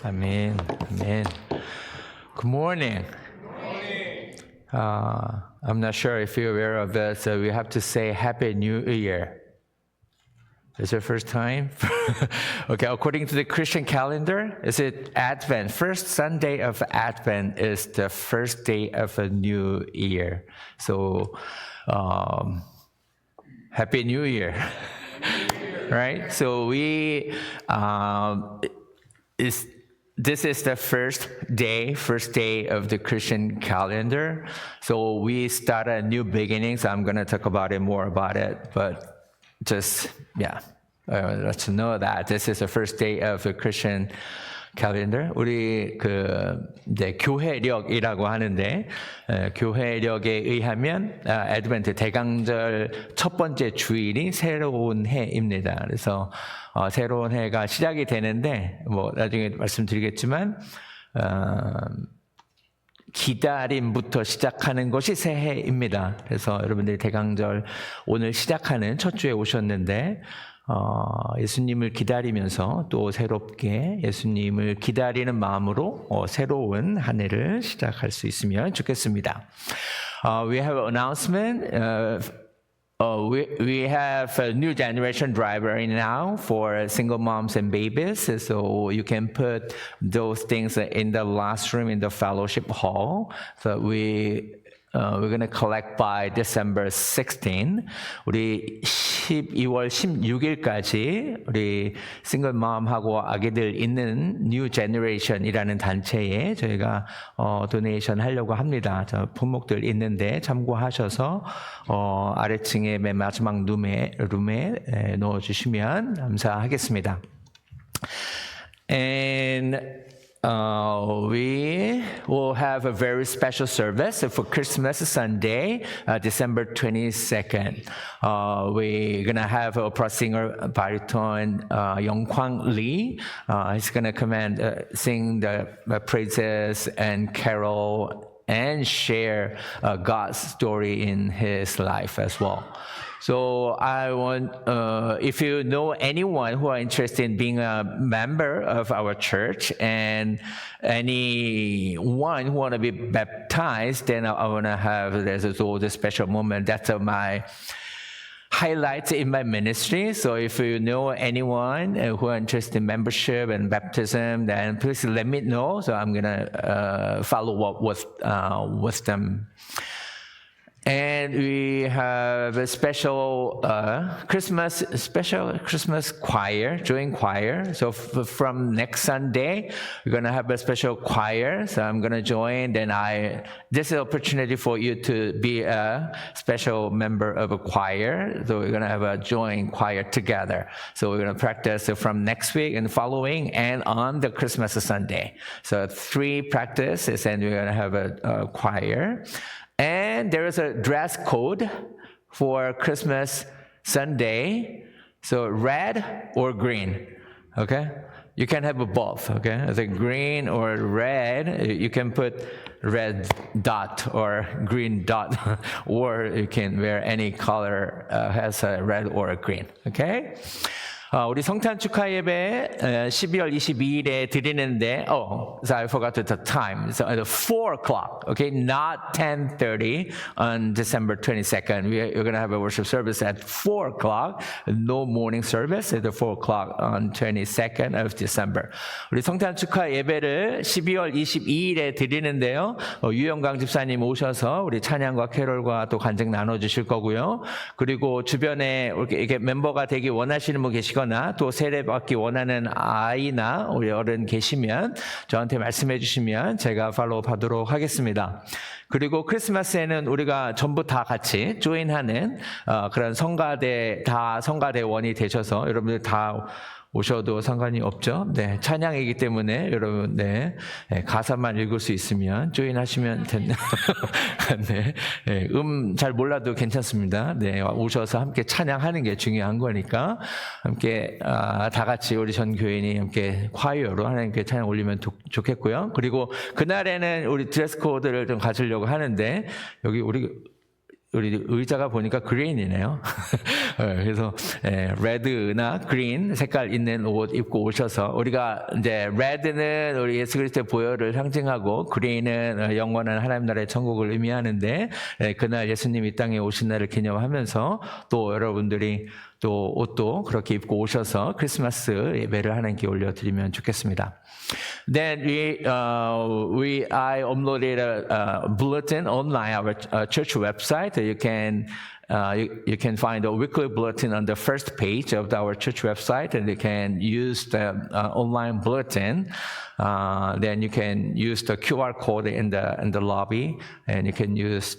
Amen. Amen. Good morning. I'm not sure if you're aware of this. We have to say Happy New Year. Is it first time? Okay, according to the Christian calendar, is it Advent? First Sunday of Advent is the first day of a new year. So, Happy New Year. Right? So this is the first day of the Christian calendar. So we start a new beginning. So I'm going to talk about it more about it, but just let's know that this is the first day of the Christian calendar. 우리 이제 교회력이라고 하는데 교회력에 의하면 애드벤트 대강절 첫 번째 주일이 새로운 해입니다. 그래서 새로운 해가 시작이 되는데 나중에 말씀드리겠지만 기다림부터 시작하는 것이 새해입니다. 그래서 여러분들이 대강절 오늘 시작하는 첫 주에 오셨는데 예수님을 기다리면서 또 새롭게 예수님을 기다리는 마음으로 새로운 한 해를 시작할 수 있으면 좋겠습니다. We have an announcement. We have a new generation driver right now for single moms and babies. So you can put those things in the last room in the fellowship hall. So we're going to collect by December 16. 우리 12월 16일까지 우리 싱글 맘하고 아기들 있는 뉴 제너레이션이라는 단체에 저희가 도네이션 하려고 합니다. 저 품목들 있는데 참고하셔서 아래층에 맨 마지막 룸에 넣어주시면 감사하겠습니다. And we will have a very special service for Christmas Sunday, December 22nd. We're going to have opera singer baritone Yongkwang Lee. He's going to come and sing the praises and carol and share God's story in his life as well. So I want, if you know anyone who are interested in being a member of our church and anyone who want to be baptized, then I want to have there's a special moment. That's my highlights in my ministry. So if you know anyone who are interested in membership and baptism, then please let me know. So I'm gonna follow up with them. And we have a special Christmas choir, joint choir. So from next Sunday, we're going to have a special choir. So I'm going to join. Then this is an opportunity for you to be a special member of a choir. So we're going to have a joint choir together. So we're going to practice from next week and following and on the Christmas Sunday. So 3 practices and we're going to have a choir. And there is a dress code for Christmas Sunday. So red or green, okay? You can have both, okay? It's a green or red. You can put red dot or green dot, or you can wear any color has a red or a green, okay? 우리 성탄 축하 예배 12월 22일에 드리는데 so I forgot the time. So at 4 o'clock, okay? Not 10:30 on December 22nd. We're going to have a worship service at 4 o'clock. No morning service at 4 o'clock on 22nd of December. 우리 성탄 축하 예배를 12월 22일에 드리는데요. 유영광 집사님 오셔서 우리 찬양과 캐롤과 또 간증 나눠주실 거고요. 그리고 주변에 이렇게 멤버가 되기 원하시는 분 계시거나 또 세례받기 원하는 아이나 우리 어른 계시면 저한테 말씀해 주시면 제가 팔로우 하도록 하겠습니다. 그리고 크리스마스에는 우리가 전부 다 같이 조인하는 그런 성가대원이 되셔서 여러분들 다 오셔도 상관이 없죠. 네, 찬양이기 때문에 여러분 가사만 읽을 수 있으면 조인하시면 된다. 네, 잘 몰라도 괜찮습니다. 네, 오셔서 함께 찬양하는 게 중요한 거니까 함께 다 같이 우리 전 교인이 함께 콰이어로 하나님께 찬양 올리면 좋겠고요. 그리고 그날에는 우리 드레스 코드를 좀 가지려고 하는데 여기 우리 우리 의자가 보니까 그린이네요. 그래서 레드나 그린 색깔 있는 옷 입고 오셔서 우리가 이제 레드는 우리 예수 그리스도의 보혈을 상징하고 그린은 영원한 하나님 나라의 천국을 의미하는데 그날 예수님 이 땅에 오신 날을 기념하면서 또 여러분들이 또 옷도 그렇게 입고 오셔서 크리스마스 예배를 하나님께 올려드리면 좋겠습니다. Then I uploaded a bulletin online our church website. You can find a weekly bulletin on the first page of our church website, and you can use the online bulletin. Then you can use the QR code in the lobby, and you can use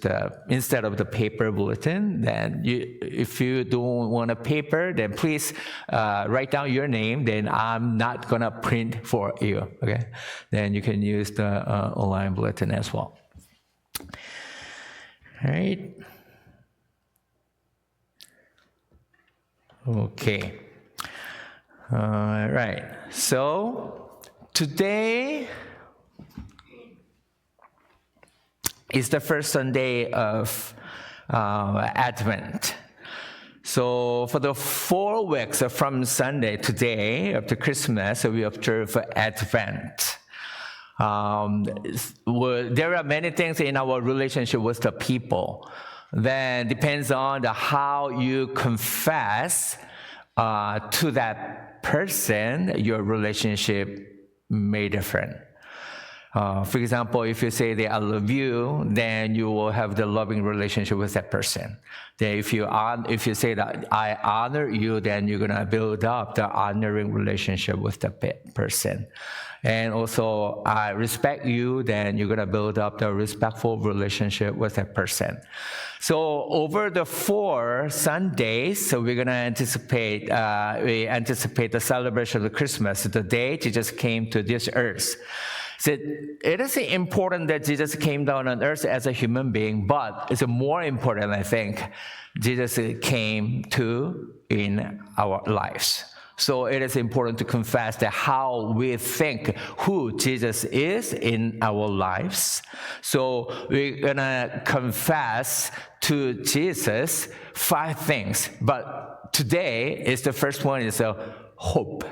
instead of the paper bulletin. Then if you don't want a paper, then please write down your name. Then I'm not gonna print for you. Okay. Then you can use the online bulletin as well. All right. Okay. All right. So today is the first Sunday of Advent. So for the 4 weeks from Sunday today up to Christmas, we observe Advent. There are many things in our relationship with the people. Then depends on how you confess to that person, your relationship may different. For example, if you say that I love you, then you will have the loving relationship with that person. Then if you say that I honor you, then you're gonna build up the honoring relationship with the person. And also, I respect you, then you're gonna build up the respectful relationship with that person. So over the 4 Sundays, so we're gonna anticipate the celebration of Christmas, the day Jesus came to this earth. So it is important that Jesus came down on earth as a human being, but it's more important, I think, Jesus came in our lives. So it is important to confess that how we think who Jesus is in our lives. So we're gonna confess to Jesus 5 things, but today is the first one is hope.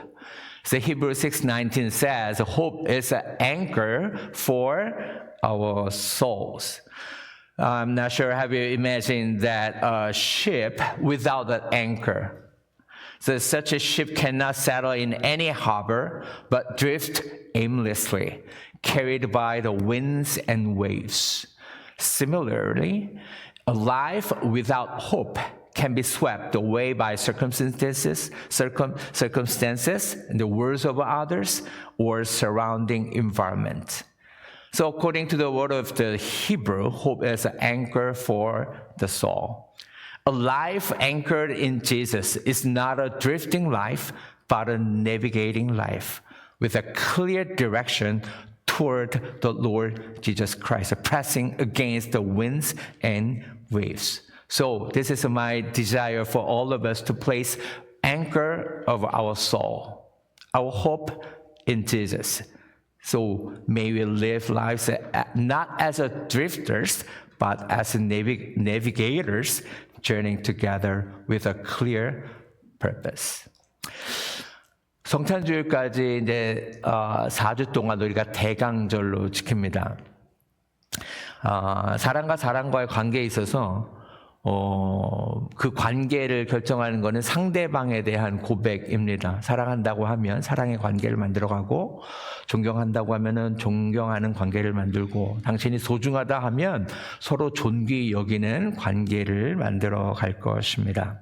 So Hebrews 6:19 says, hope is an anchor for our souls. I'm not sure, have you imagined that a ship without an anchor? So such a ship cannot settle in any harbor, but drift aimlessly, carried by the winds and waves. Similarly, a life without hope can be swept away by circumstances, and the words of others, or surrounding environment. So according to the word of the Hebrew, hope is an anchor for the soul. A life anchored in Jesus is not a drifting life, but a navigating life with a clear direction toward the Lord Jesus Christ, pressing against the winds and waves. So this is my desire for all of us to place anchor of our soul, our hope in Jesus. So may we live lives not as drifters, but as navigators, journeying together with a clear purpose. 성탄주일까지 이제 4주 동안 우리가 대강절로 지킵니다. 사람과 사람과의 관계에 있어서 그 관계를 결정하는 것은 상대방에 대한 고백입니다. 사랑한다고 하면 사랑의 관계를 만들어가고, 존경한다고 하면은 존경하는 관계를 만들고, 당신이 소중하다 하면 서로 존귀 여기는 관계를 만들어 갈 것입니다.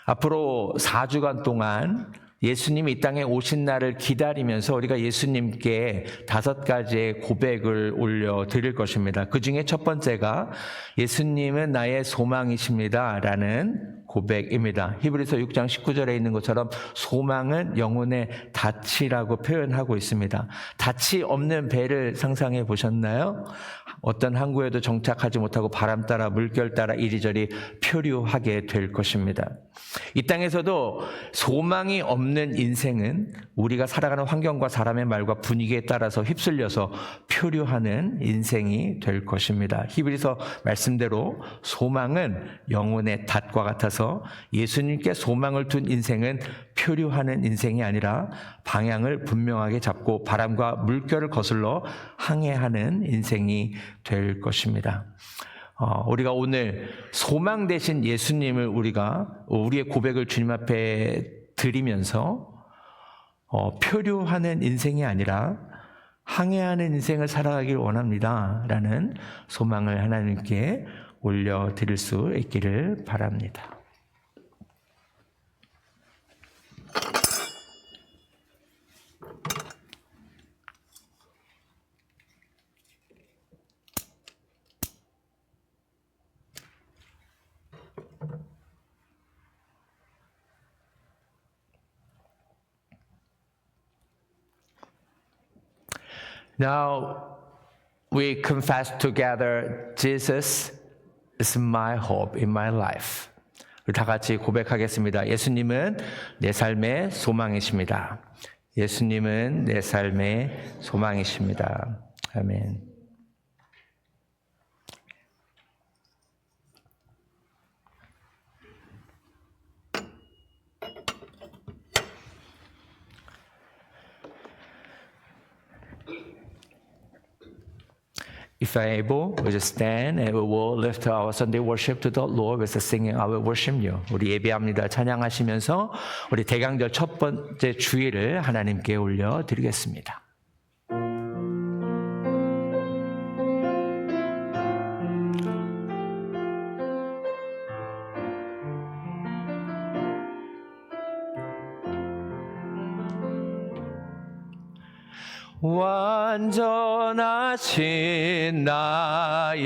앞으로 4주간 동안 예수님이 이 땅에 오신 날을 기다리면서 우리가 예수님께 5가지의 고백을 올려드릴 것입니다. 그 중에 첫 번째가 예수님은 나의 소망이십니다 라는 고백입니다. 히브리서 6장 19절에 있는 것처럼 소망은 영혼의 닻이라고 표현하고 있습니다. 닻이 없는 배를 상상해 보셨나요? 어떤 항구에도 정착하지 못하고 바람 따라 물결 따라 이리저리 표류하게 될 것입니다. 이 땅에서도 소망이 없는 인생은 우리가 살아가는 환경과 사람의 말과 분위기에 따라서 휩쓸려서 표류하는 인생이 될 것입니다. 히브리서 말씀대로 소망은 영혼의 닷과 같아서 예수님께 소망을 둔 인생은 표류하는 인생이 아니라 방향을 분명하게 잡고 바람과 물결을 거슬러 항해하는 인생이 될 것입니다. 우리가 오늘 소망 되신 예수님을 우리의 고백을 주님 앞에 드리면서 표류하는 인생이 아니라 항해하는 인생을 살아가길 원합니다 라는 소망을 하나님께 올려드릴 수 있기를 바랍니다. Now we confess together, Jesus is my hope in my life. 우리 다 같이 고백하겠습니다. 예수님은 내 삶의 소망이십니다. 예수님은 내 삶의 소망이십니다. 아멘. If I'm able, we just stand and we will lift our Sunday worship to the Lord with the singing I will worship you. 우리 예배합니다. 찬양하시면서 우리 대강절 첫 번째 주일을 하나님께 올려드리겠습니다. 완전하신 나의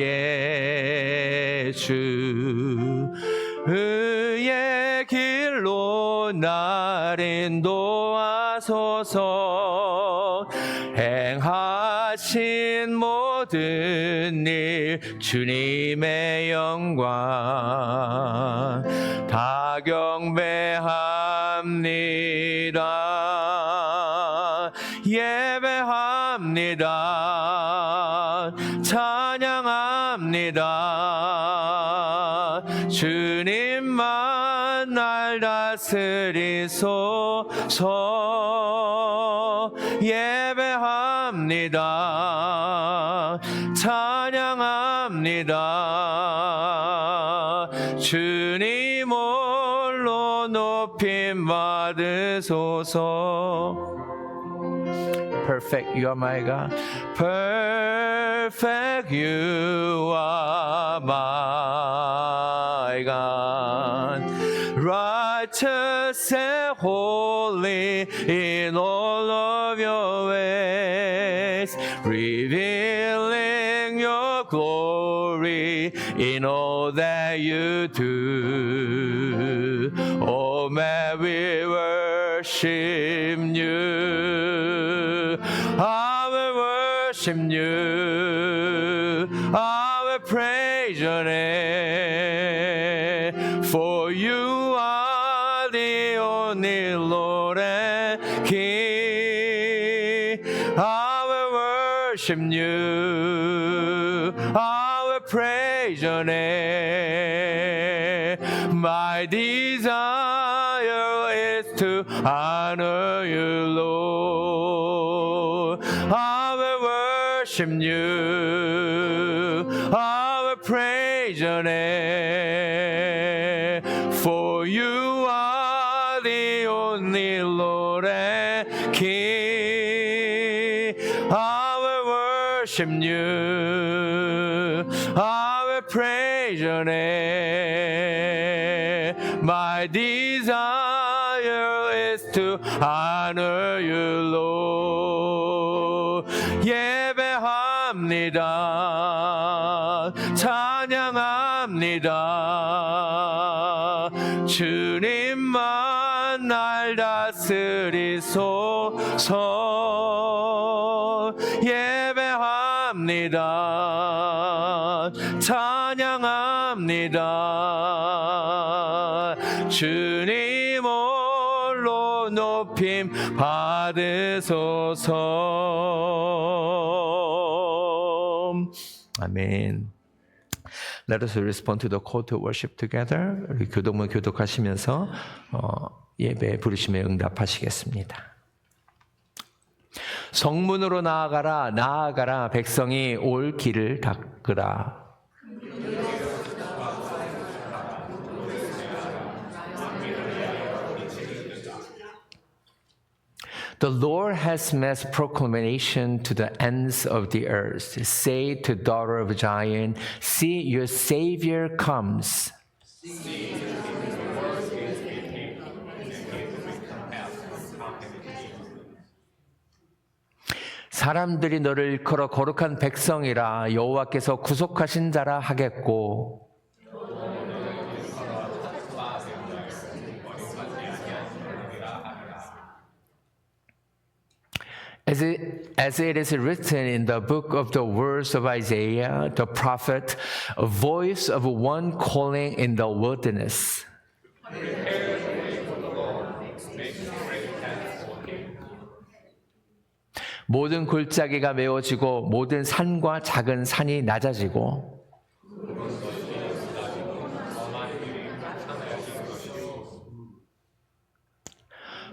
주 의의 길로 날 인도하소서. 행하신 모든 일 주님의 영광 다 경배합니다. 예배합니다. 찬양합니다. 주님만 날 다스리소서. 예배합니다. 찬양합니다. 주님 홀로 높임 받으소서. Perfect, you are my God. Perfect, you are my God. Righteous and holy in all of your ways, revealing your glory in all that you do. Oh, may we worship you. I will worship you. I will praise your name. For you are the only Lord and King. I will worship you. I will praise your name. My desire is to honor you, Lord. I will worship you. I will praise your name. For you are the only Lord and King. I will worship you. I will praise your name. My desire is to honor you, Lord. 예배합니다. 찬양합니다. 주님만 날 다스리소서. 예배합니다. 찬양합니다. 주님 홀로 높임 받으소서. 아멘. Let us respond to the call to worship together. 우리 교독문 교독하시면서 예배 부르심에 응답하시겠습니다. 성문으로 나아가라, 나아가라. 백성이 올 길을 닦으라. The Lord has made proclamation to the ends of the earth. Say to daughter of Zion, see your Savior comes. 사람들이 너를 일컬어 거룩한 백성이라 여호와께서 구속하신 자라 하겠고. As it is written in the book of the words of Isaiah, the prophet, a voice of one calling in the wilderness. 모든 골짜기가 메워지고 모든 산과 작은 산이 낮아지고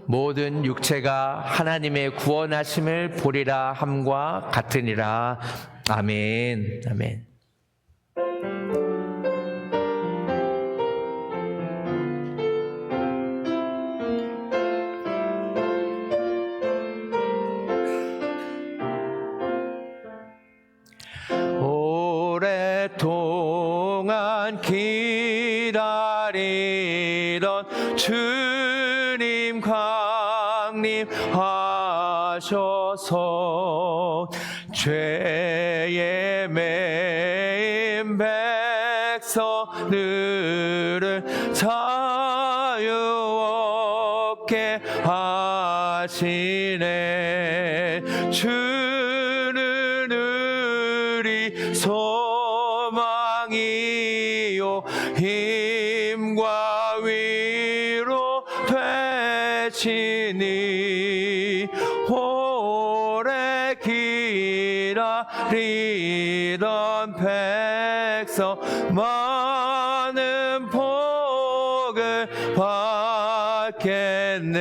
모든 육체가 하나님의 구원하심을 보리라 함과 같으니라. 아멘. 아멘. 오랫동안 기다리던 주님 강림하셔서 죄에 매인 백성들을 자유 얻게 하시네. 주는 우리 소망이요 힘과 위로 되시니. 오래 기다리던 백성 많은 복을 받겠네.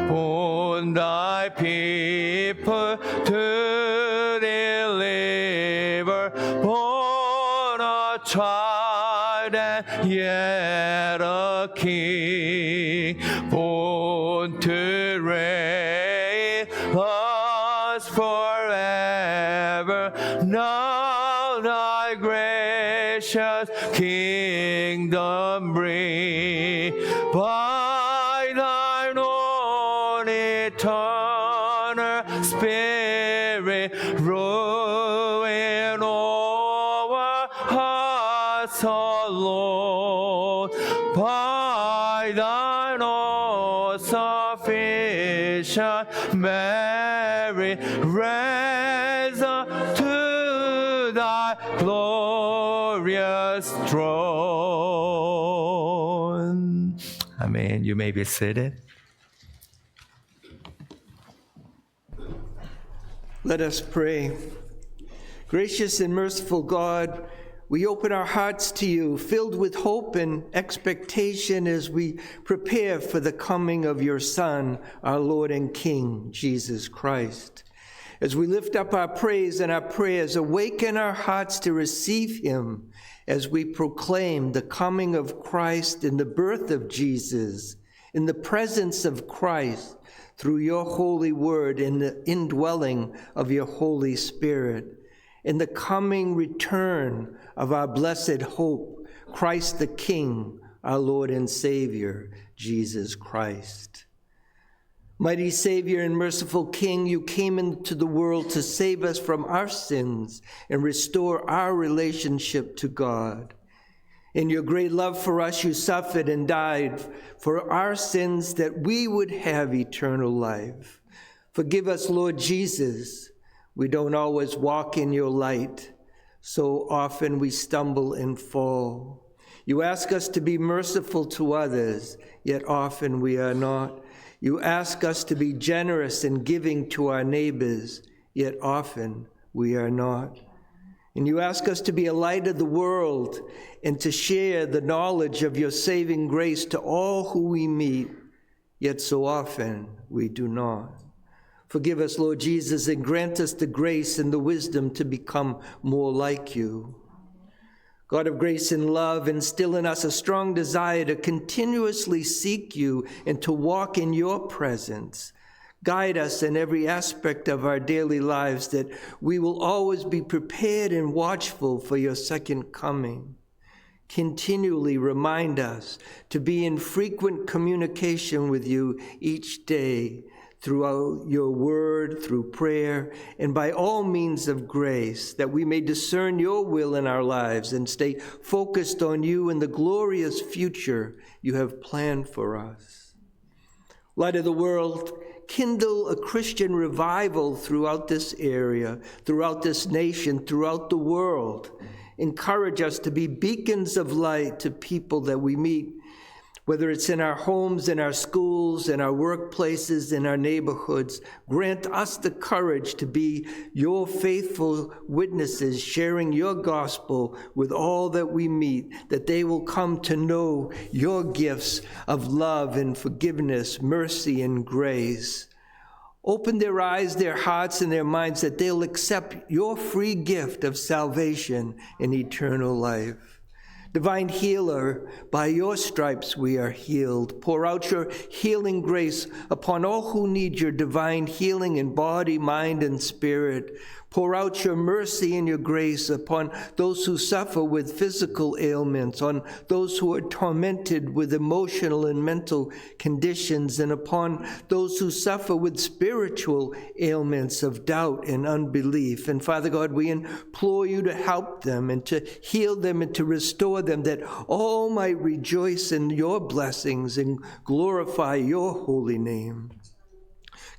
Born thy people to deliver, born a child and yet a king, born to reign us forever. Now thy gracious kingdom bring by thine own eternal Spirit, ruin our hearts alone. By thine all sufficient merit, raise us to thy glorious throne. Amen. You may be seated. Let us pray. Gracious and merciful God, we open our hearts to you, filled with hope and expectation as we prepare for the coming of your Son, our Lord and King, Jesus Christ. As we lift up our praise and our prayers, awaken our hearts to receive him as we proclaim the coming of Christ and the birth of Jesus, in the presence of Christ, through your holy word and the indwelling of your Holy Spirit, in the coming return of our blessed hope, Christ the King, our Lord and Savior, Jesus Christ. Mighty Savior and merciful King, you came into the world to save us from our sins and restore our relationship to God. In your great love for us, you suffered and died for our sins that we would have eternal life. Forgive us, Lord Jesus. We don't always walk in your light. So often we stumble and fall. You ask us to be merciful to others, yet often we are not. You ask us to be generous and giving to our neighbors, yet often we are not. And you ask us to be a light of the world and to share the knowledge of your saving grace to all who we meet, yet so often we do not. Forgive us, Lord Jesus, and grant us the grace and the wisdom to become more like you. God of grace and love, instill in us a strong desire to continuously seek you and to walk in your presence. Guide us in every aspect of our daily lives that we will always be prepared and watchful for your second coming. Continually remind us to be in frequent communication with you each day throughout your word, through prayer, and by all means of grace, that we may discern your will in our lives and stay focused on you and the glorious future you have planned for us. Light of the world, kindle a Christian revival throughout this area, throughout this nation, throughout the world. Encourage us to be beacons of light to people that we meet, whether it's in our homes, in our schools, in our workplaces, in our neighborhoods. Grant us the courage to be your faithful witnesses, sharing your gospel with all that we meet, that they will come to know your gifts of love and forgiveness, mercy and grace. Open their eyes, their hearts, and their minds that they'll accept your free gift of salvation and eternal life. Divine healer, by your stripes we are healed. Pour out your healing grace upon all who need your divine healing in body, mind, and spirit. Pour out your mercy and your grace upon those who suffer with physical ailments, on those who are tormented with emotional and mental conditions, and upon those who suffer with spiritual ailments of doubt and unbelief. And Father God, we implore you to help them and to heal them and to restore them, that all might rejoice in your blessings and glorify your holy name.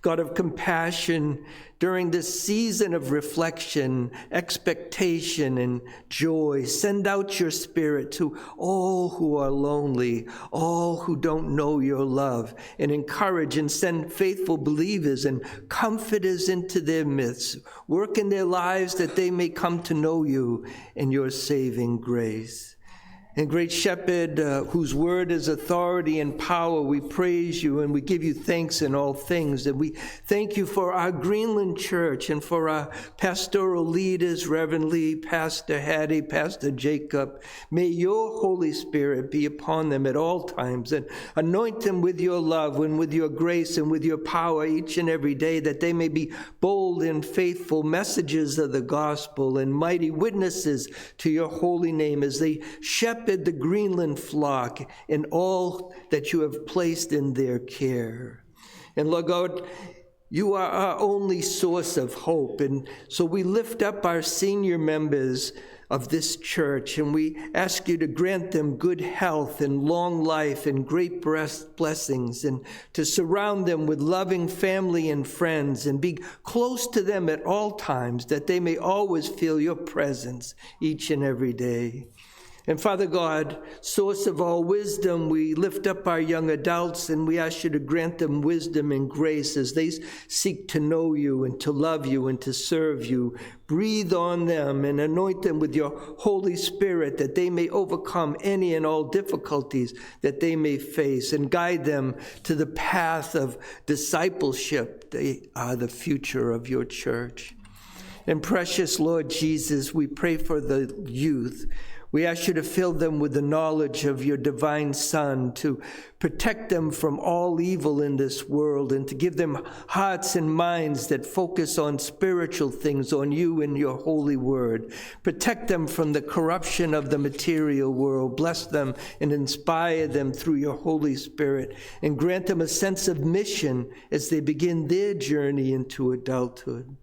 God of compassion, during this season of reflection, expectation, and joy, send out your Spirit to all who are lonely, all who don't know your love, and encourage and send faithful believers and comforters into their midst. Work in their lives that they may come to know you and your saving grace. And great Shepherd, whose word is authority and power, we praise you and we give you thanks in all things. And we thank you for our Greenland Church and for our pastoral leaders, Reverend Lee, Pastor Hattie, Pastor Jacob. May your Holy Spirit be upon them at all times and anoint them with your love and with your grace and with your power each and every day, that they may be bold and faithful messages of the gospel and mighty witnesses to your holy name as they shepherd the Greenland flock and all that you have placed in their care. And Lord God, you are our only source of hope. And so we lift up our senior members of this church, and we ask you to grant them good health and long life and great blessings, and to surround them with loving family and friends, and be close to them at all times, that they may always feel your presence each and every day. And Father God, source of all wisdom, we lift up our young adults and we ask you to grant them wisdom and grace as they seek to know you and to love you and to serve you. Breathe on them and anoint them with your Holy Spirit, that they may overcome any and all difficulties that they may face, and guide them to the path of discipleship. They are the future of your church. And precious Lord Jesus, we pray for the youth. We ask you to fill them with the knowledge of your divine Son, to protect them from all evil in this world, and to give them hearts and minds that focus on spiritual things, on you and your holy word. Protect them from the corruption of the material world. Bless them and inspire them through your Holy Spirit, and grant them a sense of mission as they begin their journey into adulthood.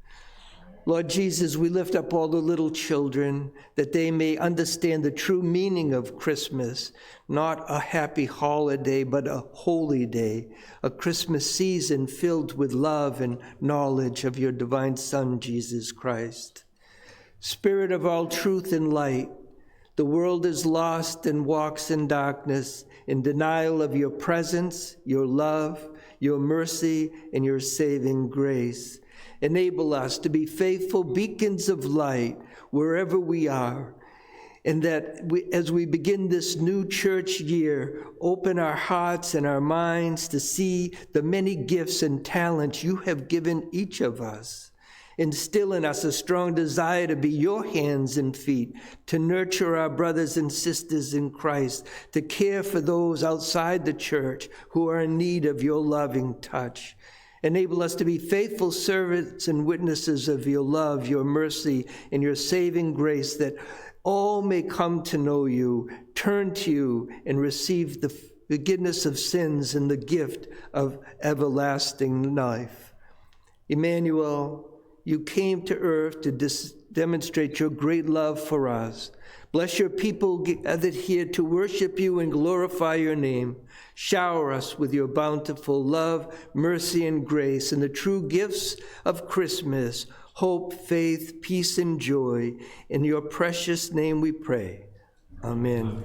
Lord Jesus, we lift up all the little children that they may understand the true meaning of Christmas, not a happy holiday, but a holy day, a Christmas season filled with love and knowledge of your divine Son, Jesus Christ. Spirit of all truth and light, the world is lost and walks in darkness, in denial of your presence, your love, your mercy, and your saving grace. Enable us to be faithful beacons of light wherever we are, and that as we begin this new church year, open our hearts and our minds to see the many gifts and talents you have given each of us. Instill in us a strong desire to be your hands and feet, to nurture our brothers and sisters in Christ, to care for those outside the church who are in need of your loving touch. Enable us to be faithful servants and witnesses of your love, your mercy, and your saving grace, that all may come to know you, turn to you, and receive the forgiveness of sins and the gift of everlasting life. Emmanuel, you came to earth to demonstrate your great love for us. Bless your people gathered here to worship you and glorify your name. Shower us with your bountiful love, mercy, and grace, and the true gifts of Christmas, hope, faith, peace, and joy. In your precious name we pray. Amen.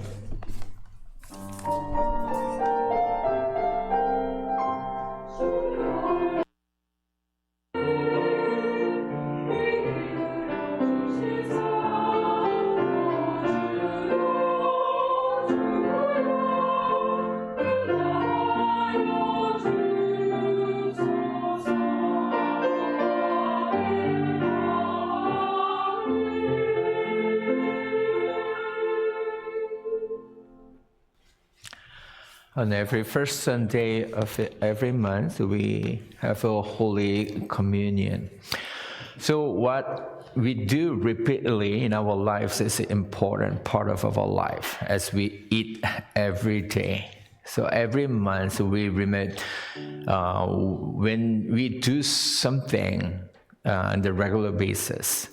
On every first Sunday of every month, we have a Holy Communion. So what we do repeatedly in our lives is an important part of our life as we eat every day. So every month we remember when we do something on the regular basis,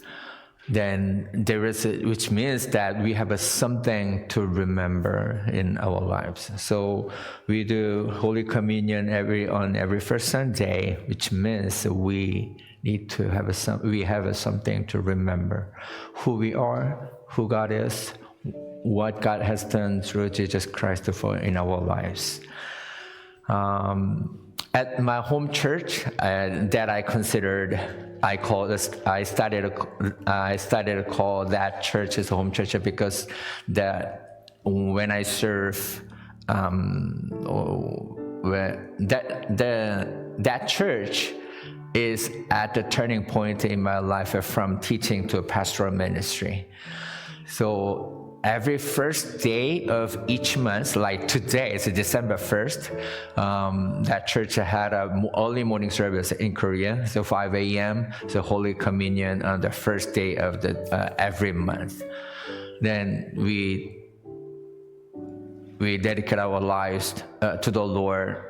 then there is which means that we have something to remember in our lives. So we do Holy Communion on every first Sunday, which means we need to have something to remember: who we are, who God is, what God has done through Jesus Christ in our lives. At my home church, that I started to call that church as a home church because when I serve, that church is at the turning point in my life from teaching to pastoral ministry. So every first day of each month, like today, it's December 1st, that church had an early morning service in Korea, so 5 a.m., so Holy Communion on the first day of every month. Then we dedicate our lives to the Lord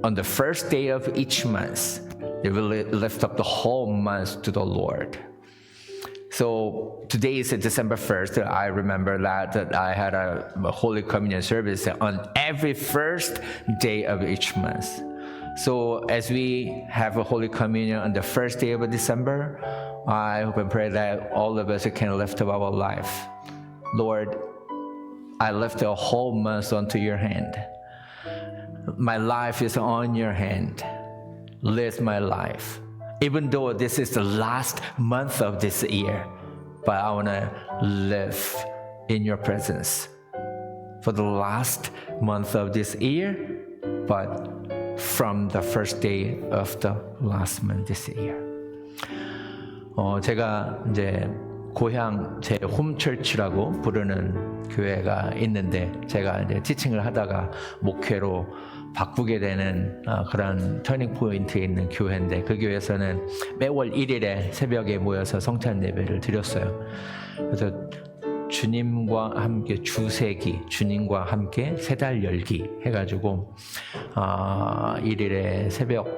on the first day of each month. They will lift up the whole month to the Lord. So today is December 1st. I remember that I had a Holy Communion service on every first day of each month. So as we have a Holy Communion on the first day of December, I hope and pray that all of us can lift up our life. Lord, I lift the whole month onto your hand. My life is on your hand. Live my life. Even though this is the last month of this year, but I want to live in your presence for the last month of this year, but from the first day of the last month this year. 제가 이제 고향 제 홈처치라고 부르는 교회가 있는데 제가 이제 티칭을 하다가 목회로 바꾸게 되는 그런 터닝 포인트에 있는 교회인데 그 교회에서는 매월 1일에 새벽에 모여서 성찬 예배를 드렸어요. 그래서 주님과 함께 주세기, 주님과 함께 세 달 열기 해가지고 1일에 새벽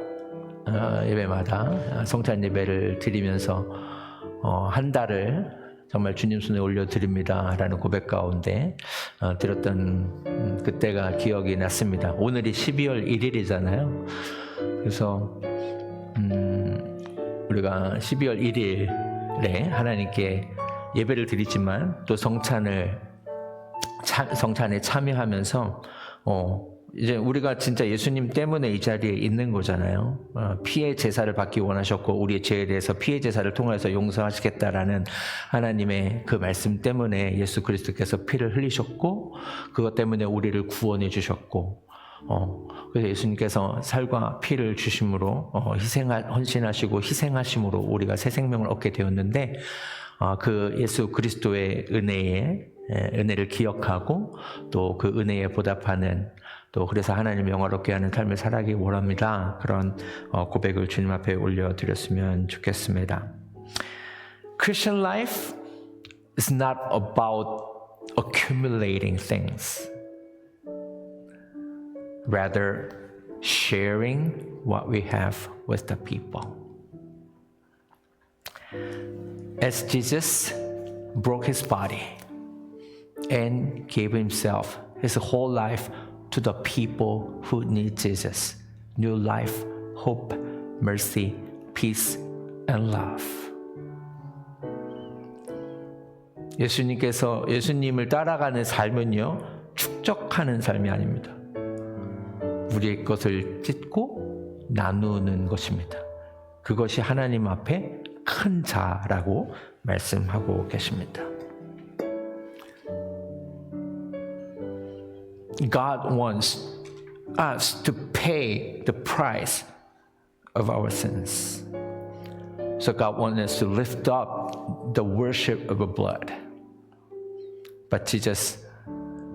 예배마다 성찬 예배를 드리면서 한 달을 정말 주님 손에 올려드립니다라는 고백 가운데 드렸던 그때가 기억이 났습니다. 오늘이 12월 1일이잖아요. 그래서 우리가 12월 1일에 하나님께 예배를 드리지만 또 성찬에 참여하면서 이제 우리가 진짜 예수님 때문에 이 자리에 있는 거잖아요. 피의 제사를 받기 원하셨고 우리의 죄에 대해서 피의 제사를 통해서 용서하시겠다라는 하나님의 그 말씀 때문에 예수 그리스도께서 피를 흘리셨고 그것 때문에 우리를 구원해 주셨고 그래서 예수님께서 살과 피를 주심으로 헌신하시고 희생하심으로 우리가 새 생명을 얻게 되었는데 그 예수 그리스도의 은혜를 기억하고 또 그 은혜에 보답하는 또 그래서 하나님 영화롭게 하는 삶을 살아가기 원합니다. 그런 고백을 주님 앞에 올려드렸으면 좋겠습니다. Christian life is not about accumulating things. Rather, sharing what we have with the people. As Jesus broke his body and gave himself, his whole life to the people who need Jesus. New life, hope, mercy, peace, and love. 예수님을 따라가는 삶은요, 축적하는 삶이 아닙니다. 우리의 것을 찢고 나누는 것입니다. 그것이 하나님 앞에 큰 자라고 말씀하고 계십니다. God wants us to pay the price of our sins. So God wants us to lift up the worship of the blood. But Jesus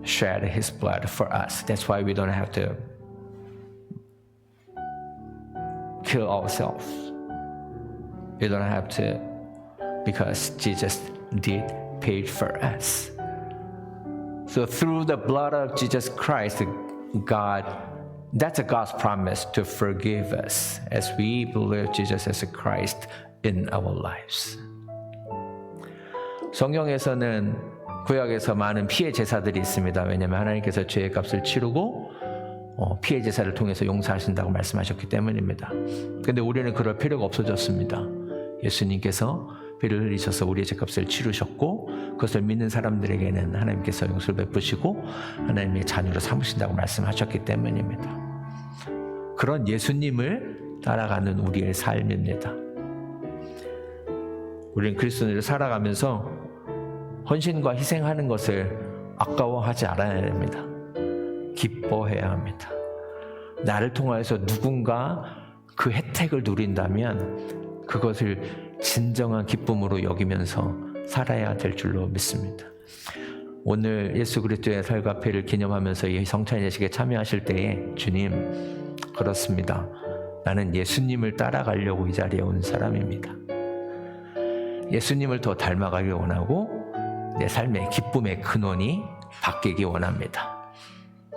shed his blood for us. That's why we don't have to kill ourselves. We don't have to, because Jesus did pay for us. So through the blood of Jesus Christ, that's a God's promise to forgive us as we believe Jesus as a Christ in our lives. 성경에서는 구약에서 많은 피해 제사들이 있습니다. 왜냐하면 하나님께서 죄의 값을 치르고 피해 제사를 통해서 용서하신다고 말씀하셨기 때문입니다. 그런데 우리는 그럴 필요가 없어졌습니다. 예수님께서 피를 흘리셔서 우리의 죄값을 치르셨고 그것을 믿는 사람들에게는 하나님께서 용서를 베푸시고 하나님의 자녀로 삼으신다고 말씀하셨기 때문입니다. 그런 예수님을 따라가는 우리의 삶입니다. 우리는 그리스도인으로 살아가면서 헌신과 희생하는 것을 아까워하지 않아야 됩니다. 기뻐해야 합니다. 나를 통하여서 누군가 그 혜택을 누린다면 그것을 진정한 기쁨으로 여기면서 살아야 될 줄로 믿습니다. 오늘 예수 그리스도의 살과 피를 기념하면서 이 성찬 예식에 참여하실 때에 주님, 그렇습니다. 나는 예수님을 따라가려고 이 자리에 온 사람입니다. 예수님을 더 닮아가기 원하고 내 삶의 기쁨의 근원이 바뀌기 원합니다.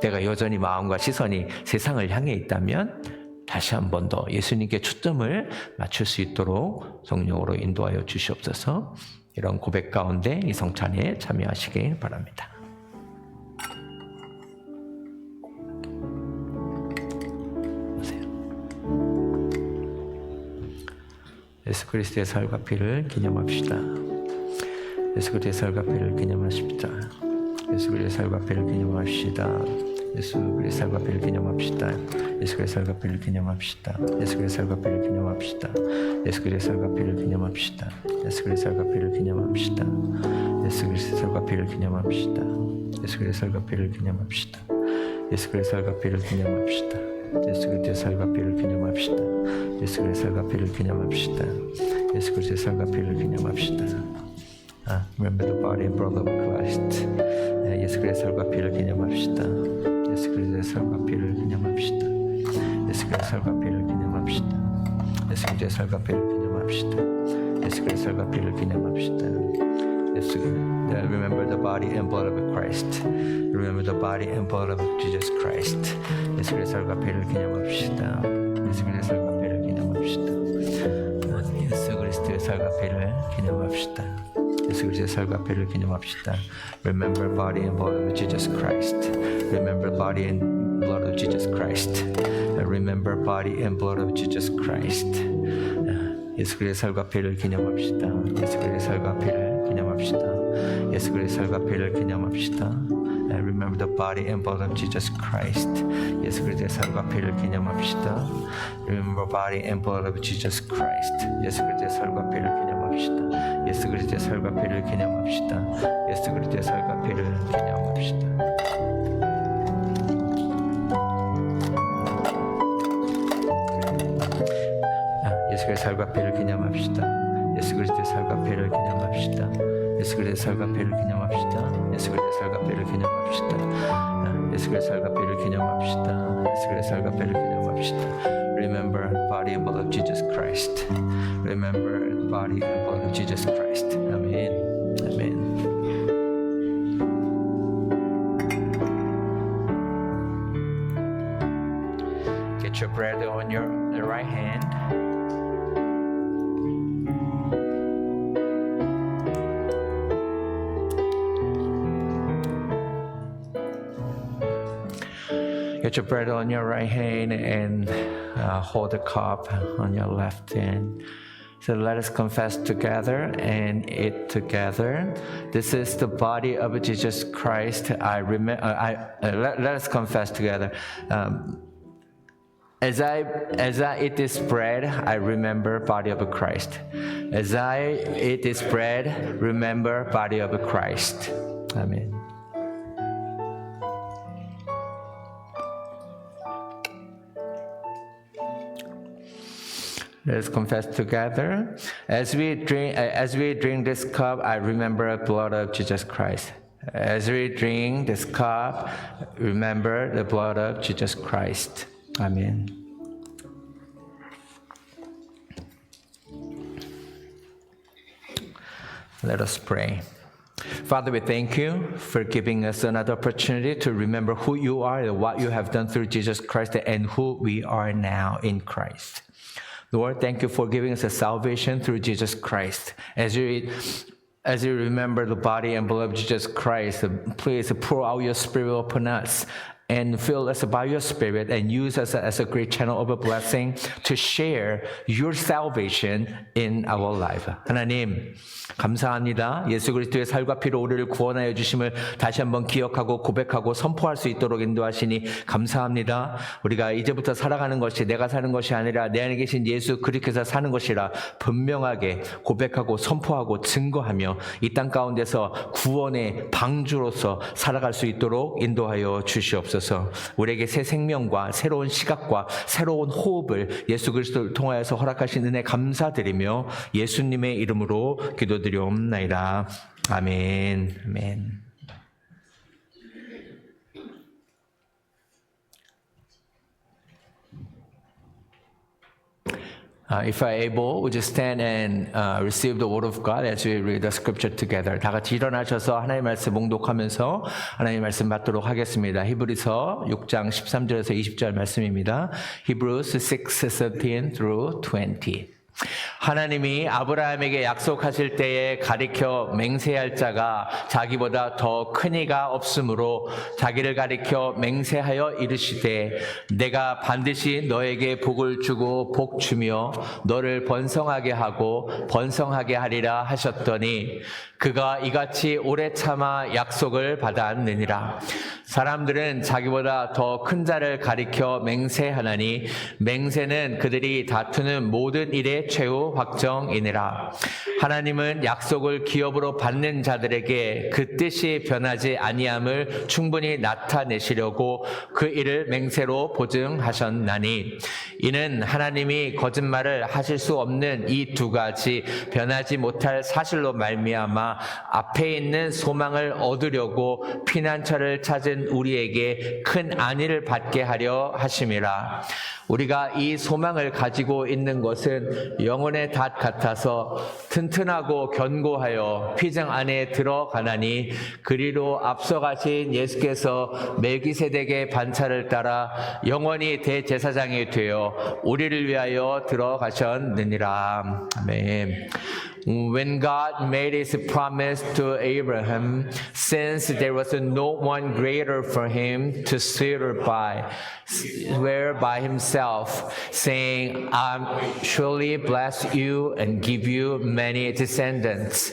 내가 여전히 마음과 시선이 세상을 향해 있다면 다시 한 번 더 예수님께 초점을 맞출 수 있도록 성령으로 인도하여 주시옵소서. 이런 고백 가운데 이 성찬에 참여하시길 바랍니다. 보세요. 예수 그리스도의 살과 피를 기념합시다. 예수 그리스도의 살과 피를 기념하십시다. 예수 그리스도의 살과 피를 기념합시다. 예수 그리스도의 살과 피를 기념합시다. 예수 그리스도의 살과 피를 기념합시다. 예수 그리스도의 살과 피를 기념합시다. 예수 그리스도의 살과 피를 기념합시다. 예수 그리스도의 살과 피를 기념합시다. 예수 그리스도의 살과 피를 기념합시다. 예수 그리스도의 살과 피를 기념합시다. 예수 그리스도의 살과 피를 기념합시다. 예수 그리스도의 살과 피를 기념합시다. 예수 그리스도의 살과 피를 기념합시다. 예수 그리스도의 살과 피를 기념합시다. Remember the body and blood of Christ. 예수 그리스도의 살과 피를 기념합시다. 예수 그리스도의 살과 피를 기념합시다. 예수 그리스도의 살과 피를 기념합시다. 예수 그리스도의 살과 피를 기념합시다. 예수 그리스도의 살과 피를 기념합시다. Remember the body and blood of Christ. Remember the body and blood of Jesus Christ. 예수 그리스도의 살과 피를 기념합시다. 예수 그리스도의 살과 피를 기념합시다. 예수 그리스도의 살과 피를 기념합시다. 예수 그리스도의 살과 피를 기념합시다. Remember body and blood of Jesus Christ. Remember body and blood of Jesus Christ. Remember body and blood of Jesus Christ. 예수 그리스도의 살과 피를 기념합시다. 예수 그리스도의 살과 피를 기념합시다. 예수 그리스도의 살과 피를 기념합시다. Remember the body and blood of Jesus Christ. 예수 그리스도의 살과 피를 기념합시다. Remember body and blood of Jesus Christ. 예수 그리스도의 살과 피를 기념합시다. 예수 그리스도의 살과 피를 기념합시다. 예수 그리스도의 살과 피를 기념합시다. 예수 그리스도의 살과 피를 기념합시다. 예수 그리스도의 살과 피를 기념합시다. 예수 그리스도의 살과 피를 기념합시다. 예수 그리스도의 살과 피를 기념합시다. 예수 그리스도의 살과 피를 기념합시다. 예수 그리스도의 살과 피를 기념합시다. Remember body and blood of Jesus Christ. Remember body and blood of Jesus Christ. Amen. Amen. Get your bread on your right hand. Get your bread on your right hand and hold the cup on your left hand. So let us confess together and eat together. This is the body of Jesus Christ. Let us confess together. As I eat this bread, I remember body of Christ. As I eat this bread, remember body of Christ. Amen. Let us confess together. As we drink this cup, I remember the blood of Jesus Christ. As we drink this cup, remember the blood of Jesus Christ. Amen. Let us pray. Father, we thank you for giving us another opportunity to remember who you are and what you have done through Jesus Christ and who we are now in Christ. Lord, thank you for giving us a salvation through Jesus Christ. As you remember the body and blood of Jesus Christ, please pour out your spirit upon us and fill us by your spirit and use us as a great channel of a blessing to share your salvation in our life. 하나님, 감사합니다. 예수 그리스도의 살과 피로 우리를 구원하여 주심을 다시 한번 기억하고 고백하고 선포할 수 있도록 인도하시니 감사합니다. 우리가 이제부터 살아가는 것이 내가 사는 것이 아니라 내 안에 계신 예수 그리스도께서 사는 것이라 분명하게 고백하고 선포하고 증거하며 이 땅 가운데서 구원의 방주로서 살아갈 수 있도록 인도하여 주시옵소서. 우리에게 새 생명과 새로운 시각과 새로운 호흡을 예수 그리스도를 통하여서 허락하신 은혜 감사드리며 예수님의 이름으로 기도드리옵나이다. 아멘. 아멘. If I able, would you stand and receive the word of God as we read the scripture together. 다 같이 일어나셔서 하나님의 말씀 봉독하면서 하나님의 말씀 받도록 하겠습니다. 히브리서 6장 13절에서 20절 말씀입니다. Hebrews 6:13 through 20. 하나님이 아브라함에게 약속하실 때에 가리켜 맹세할 자가 자기보다 더 큰 이가 없으므로 자기를 가리켜 맹세하여 이르시되 내가 반드시 너에게 복을 주고 복 주며 너를 번성하게 하고 번성하게 하리라 하셨더니 그가 이같이 오래 참아 약속을 받았느니라. 사람들은 자기보다 더 큰 자를 가리켜 맹세하나니 맹세는 그들이 다투는 모든 일의 최후 확정이니라. 하나님은 약속을 기업으로 받는 자들에게 그 뜻이 변하지 아니함을 충분히 나타내시려고 그 일을 맹세로 보증하셨나니 이는 하나님이 거짓말을 하실 수 없는 이 두 가지 변하지 못할 사실로 말미암아 앞에 있는 소망을 얻으려고 피난처를 찾은 우리에게 큰 안위를 받게 하려 하심이라. 우리가 이 소망을 가지고 있는 것은 영원의 영혼의 닷 같아서 튼튼하고 견고하여 피정 안에 들어가나니 그리로 앞서가신 예수께서 멜기세덱의 반차를 따라 영원히 대제사장이 되어 우리를 위하여 들어가셨느니라. 아멘. When God made his promise to Abraham, since there was no one greater for him to swear by himself, saying, I surely bless you and give you many descendants.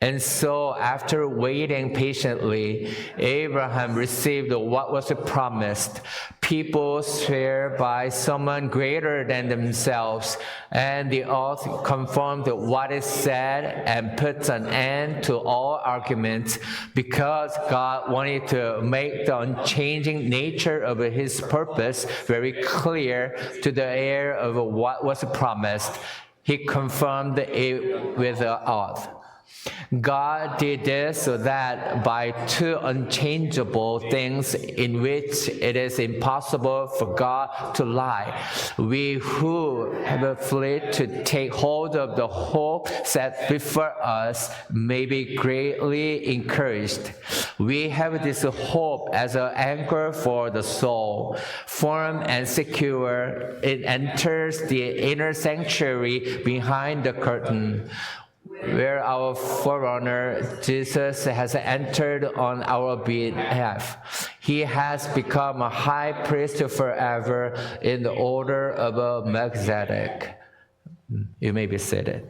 And so, after waiting patiently, Abraham received what was promised. People swear by someone greater than themselves, and the oath confirmed what is said and puts an end to all arguments, because God wanted to make the unchanging nature of his purpose very clear to the heir of what was promised. He confirmed it with an oath. God did this so that by two unchangeable things in which it is impossible for God to lie, we who have fled to take hold of the hope set before us may be greatly encouraged. We have this hope as an anchor for the soul, firm and secure. It enters the inner sanctuary behind the curtain, where our forerunner Jesus has entered on our behalf. He has become a high priest forever in the order of Melchizedek. You may be seated.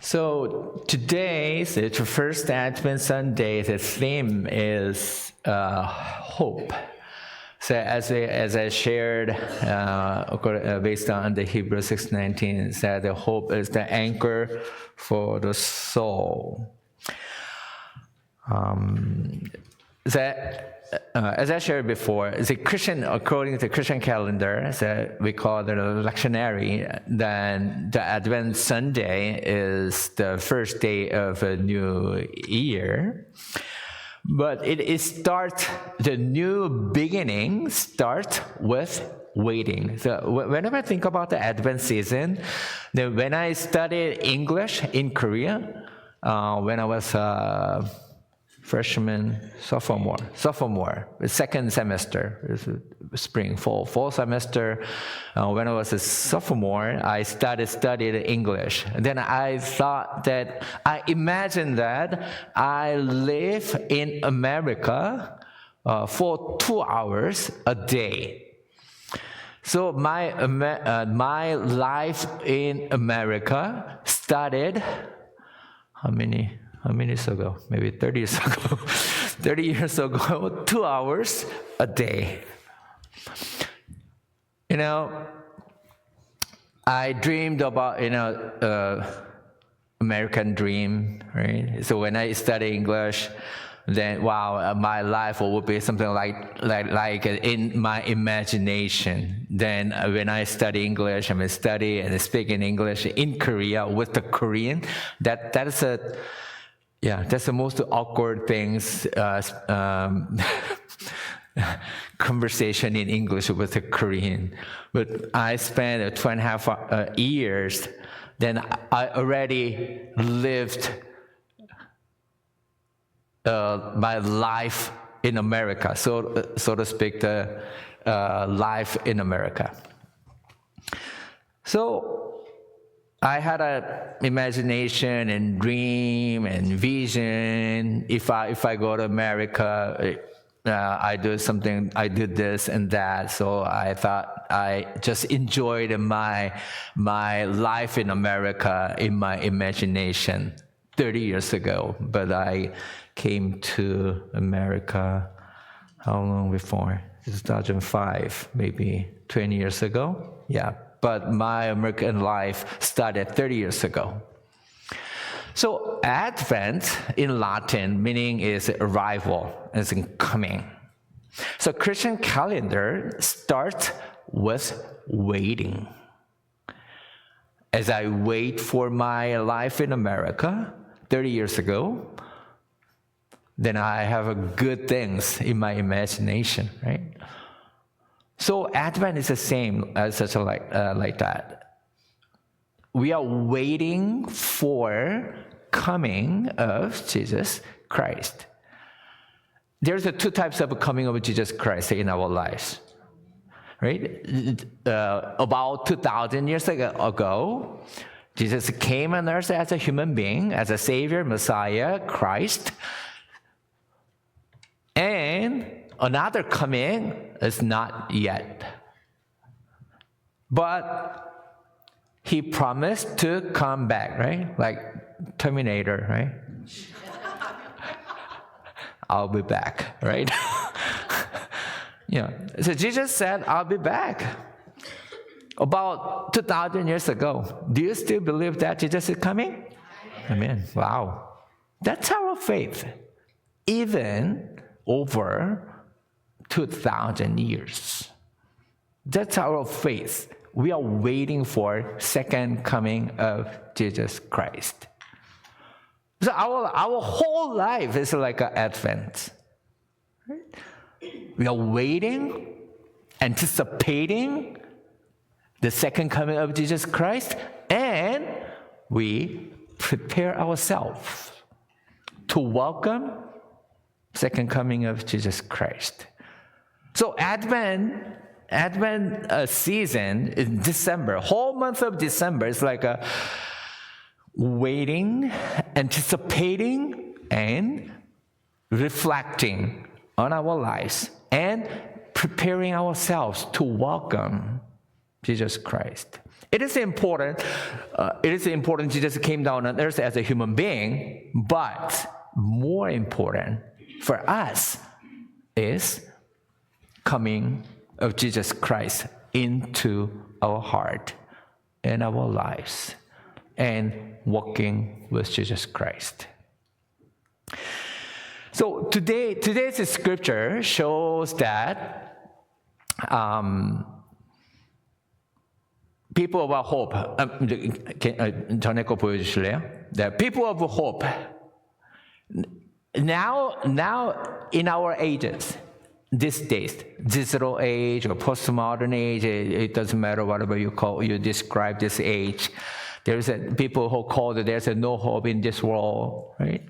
So today, the first Advent Sunday, the theme is hope. So as I shared, based on the Hebrews 6:19, that the hope is the anchor for the soul. As I shared before, according to the Christian calendar, that we call the lectionary, then the Advent Sunday is the first day of a new year. But the new beginning starts with waiting. So whenever I think about the Advent season, then when I studied English in Korea, when I was sophomore, second semester, spring, fall semester. When I was a sophomore, I studied English. And then I imagined that I live in America for 2 hours a day. So my life in America started, how many years ago? Maybe 30 years ago. 30 years ago, 2 hours a day. I dreamed about, American dream, right? So when I study English, then my life would be something like in my imagination. Then when I study English, I study and speak in English in Korea with the Korean. That's the most awkward things, conversation in English with a Korean. But I spent 2.5 years, then I already lived my life in America, so to speak, the life in America. So I had an imagination and dream and vision. If I go to America, I do this and that. So I thought I just enjoyed my life in America in my imagination 30 years ago. But I came to America, how long before? 2005, maybe 20 years ago. Yeah. But my American life started 30 years ago. So Advent in Latin meaning is arrival, as in coming. So Christian calendar starts with waiting. As I wait for my life in America 30 years ago, then I have good things in my imagination, right? So Advent is the same as like that. We are waiting for coming of Jesus Christ. There's two types of coming of Jesus Christ in our lives, right? About 2,000 years ago, Jesus came on earth as a human being, as a Savior, Messiah, Christ, and another coming is not yet. But he promised to come back, right? Like Terminator, right? I'll be back, right? So Jesus said, I'll be back. About 2,000 years ago. Do you still believe that Jesus is coming? Amen. Wow. That's our faith. Even over 2,000 years. That's our faith. We are waiting for second coming of Jesus Christ. So our whole life is like an Advent. We are waiting, anticipating the second coming of Jesus Christ, and we prepare ourselves to welcome second coming of Jesus Christ. So Advent season in December, whole month of December is like a waiting, anticipating, and reflecting on our lives and preparing ourselves to welcome Jesus Christ. It is important. Jesus came down on earth as a human being, but more important for us is coming of Jesus Christ into our heart and our lives and walking with Jesus Christ. So today's scripture shows that people of hope. 전에 거 보여주실래요? The people of hope. Now in our ages, these days, digital age or postmodern age, it doesn't matter whatever you describe this age. There's people who call that there's no hope in this world, right?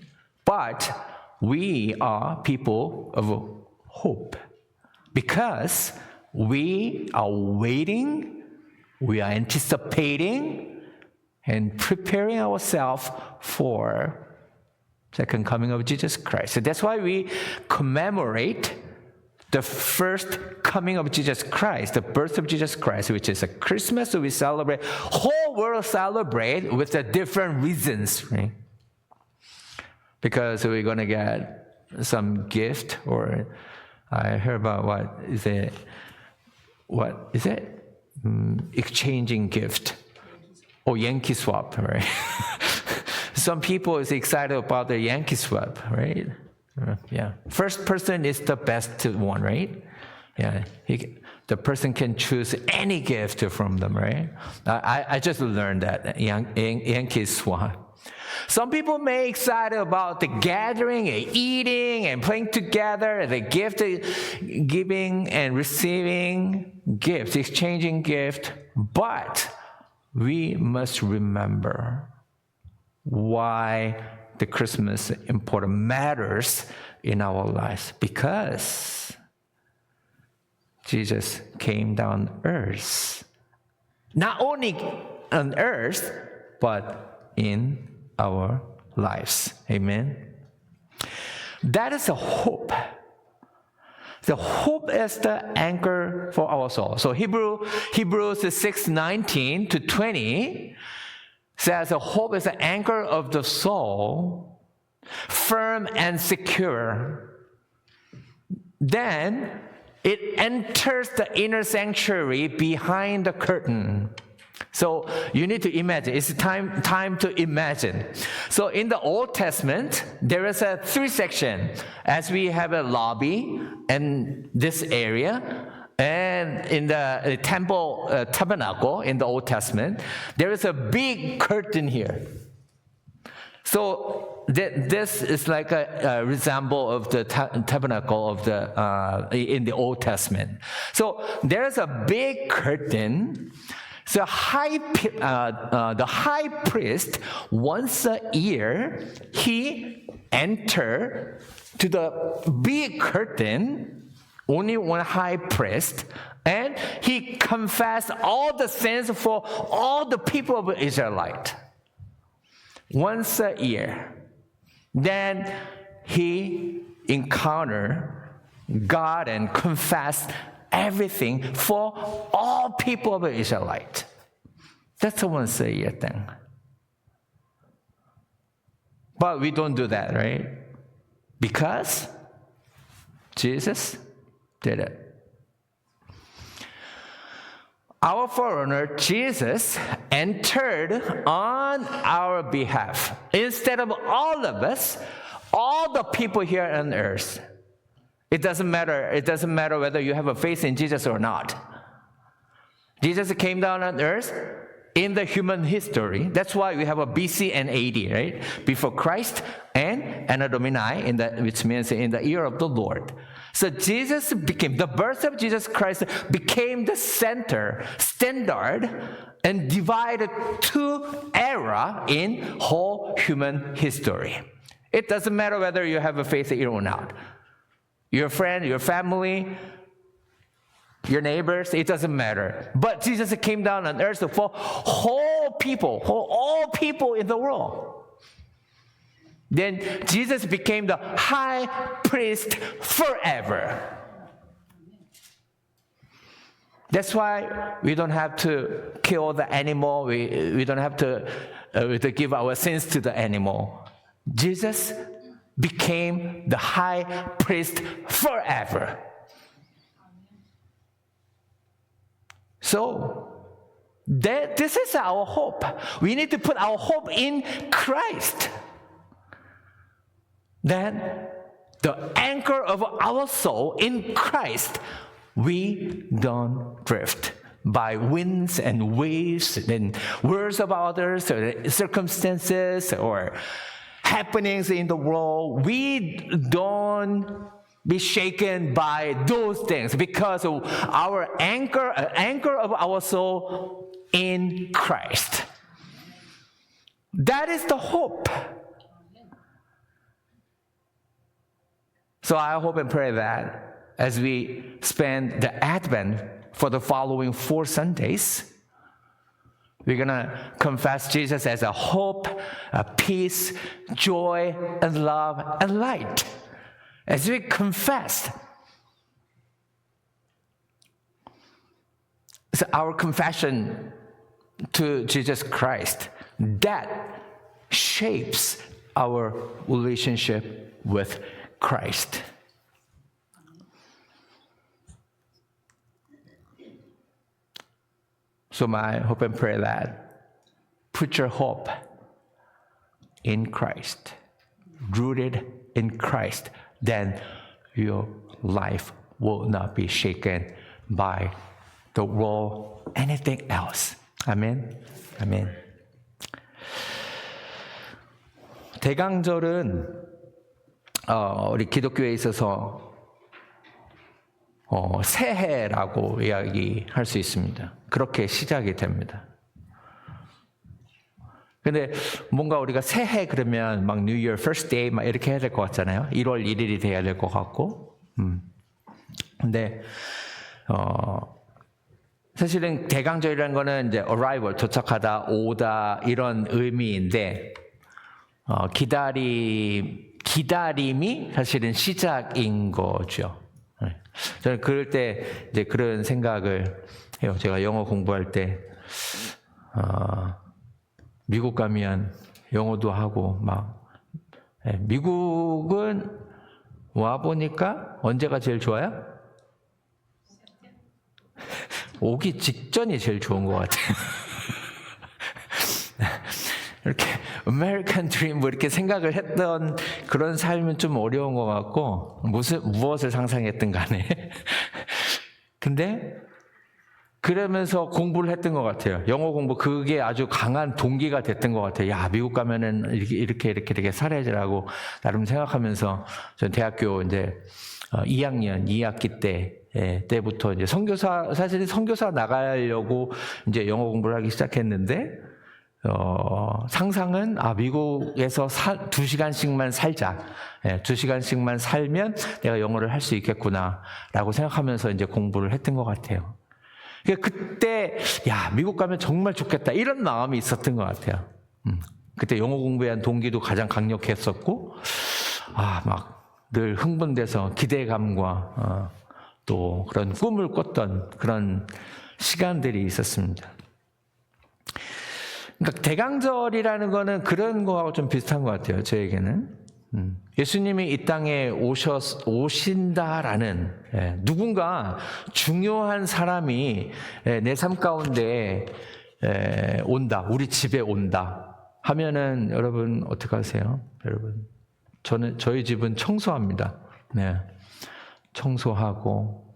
But we are people of hope because we are waiting, we are anticipating, and preparing ourselves for second coming of Jesus Christ. So that's why we commemorate the first coming of Jesus Christ, the birth of Jesus Christ, which is a Christmas. So we celebrate, whole world celebrate with the different reasons, right? Because we're going to get some gift, or I heard about what is it? Exchanging gift. Or Yankee swap, right? Some people is excited about the Yankee swap, right? Yeah. First person is the best one, right? Yeah. The person can choose any gift from them, right? I just learned that Yankee swap. Some people may excited about the gathering and eating and playing together, the gift giving and receiving gifts, exchanging gift. But we must remember why the Christmas important matters in our lives, because Jesus came down earth. Not only on earth, but in our lives. Amen. That is a hope. The hope is the anchor for our soul. So Hebrews 6:19 to 20 says the hope is the anchor of the soul, firm and secure. Then it enters the inner sanctuary behind the curtain. So you need to imagine. It's time to imagine. So in the Old Testament, there is a 3 section. As we have a lobby and this area, and in the temple tabernacle in the Old Testament, there is a big curtain here. So this is like a resemble of the tabernacle of in the Old Testament. So there is a big curtain. So the high priest, once a year, he enter to the big curtain, only one high priest, and he confessed all the sins for all the people of Israelite. Once a year. Then he encounter God and confess everything for all people of Israelite. That's a once a year thing. But we don't do that, right? Because Jesus did it. Our forerunner, Jesus, entered on our behalf. Instead of all of us, all the people here on earth. It doesn't matter whether you have a faith in Jesus or not. Jesus came down on earth in the human history. That's why we have a BC and AD, right? Before Christ and Anno Domini, which means in the year of the Lord. So the birth of Jesus Christ became the standard, and divided 2 era in whole human history. It doesn't matter whether you have a faith or not. Your friend, your family, your neighbors, it doesn't matter. But Jesus came down on earth for all people in the world. Then Jesus became the high priest forever. That's why we don't have to kill the animal. We don't have to give our sins to the animal. Jesus became the high priest forever. So, this is our hope. We need to put our hope in Christ. Then, the anchor of our soul in Christ, we don't drift by winds and waves and words of others or circumstances or happenings in the world. We don't be shaken by those things because of our anchor of our soul in Christ. That is the hope. So I hope and pray that as we spend the Advent for the following 4 Sundays, we're going to confess Jesus as a hope, a peace, joy, and love, and light. As we confess, so our confession to Jesus Christ, that shapes our relationship with Christ. So my hope and prayer that put your hope in Christ, rooted in Christ, then your life will not be shaken by the world, anything else. 아멘. 아멘. 대강절은 우리 기독교에 있어서 새해라고 이야기할 수 있습니다. 그렇게 시작이 됩니다. 근데 뭔가 우리가 새해 그러면 막 New Year First Day 막 이렇게 해야 될 것 같잖아요. 1월 1일이 돼야 될 것 같고. 근데 사실은 대강절이라는 거는 이제 arrival 도착하다, 오다 이런 의미인데 기다림이 사실은 시작인 거죠. 저는 그럴 때 이제 그런 생각을 해요. 제가 영어 공부할 때 미국 가면 영어도 하고 막 미국은 와 보니까 언제가 제일 좋아요? 오기 직전이 제일 좋은 것 같아요. 이렇게 American Dream 뭐 이렇게 생각을 했던 그런 삶은 좀 어려운 것 같고 무엇을 상상했든 간에 근데 그러면서 공부를 했던 것 같아요. 영어 공부 그게 아주 강한 동기가 됐던 것 같아요. 야 미국 가면은 이렇게 살아야지라고 나름 생각하면서 전 대학교 이제 2학년 2학기 때부터 이제 사실 선교사 나가려고 이제 영어 공부를 하기 시작했는데 상상은 미국에서 2시간씩만 살자. 2시간씩만 살면 내가 영어를 할 수 있겠구나라고 생각하면서 이제 공부를 했던 것 같아요. 그때 미국 가면 정말 좋겠다 이런 마음이 있었던 것 같아요. 그때 영어 공부에 대한 동기도 가장 강력했었고 막 늘 흥분돼서 기대감과 또 그런 꿈을 꿨던 그런 시간들이 있었습니다. 그러니까 대강절이라는 거는 그런 거하고 좀 비슷한 것 같아요. 저에게는 예수님이 이 땅에 오신다라는 누군가 중요한 사람이 내 삶 가운데 온다, 우리 집에 온다 하면은 여러분 어떻게 하세요? 여러분 저희 집은 청소합니다. 청소하고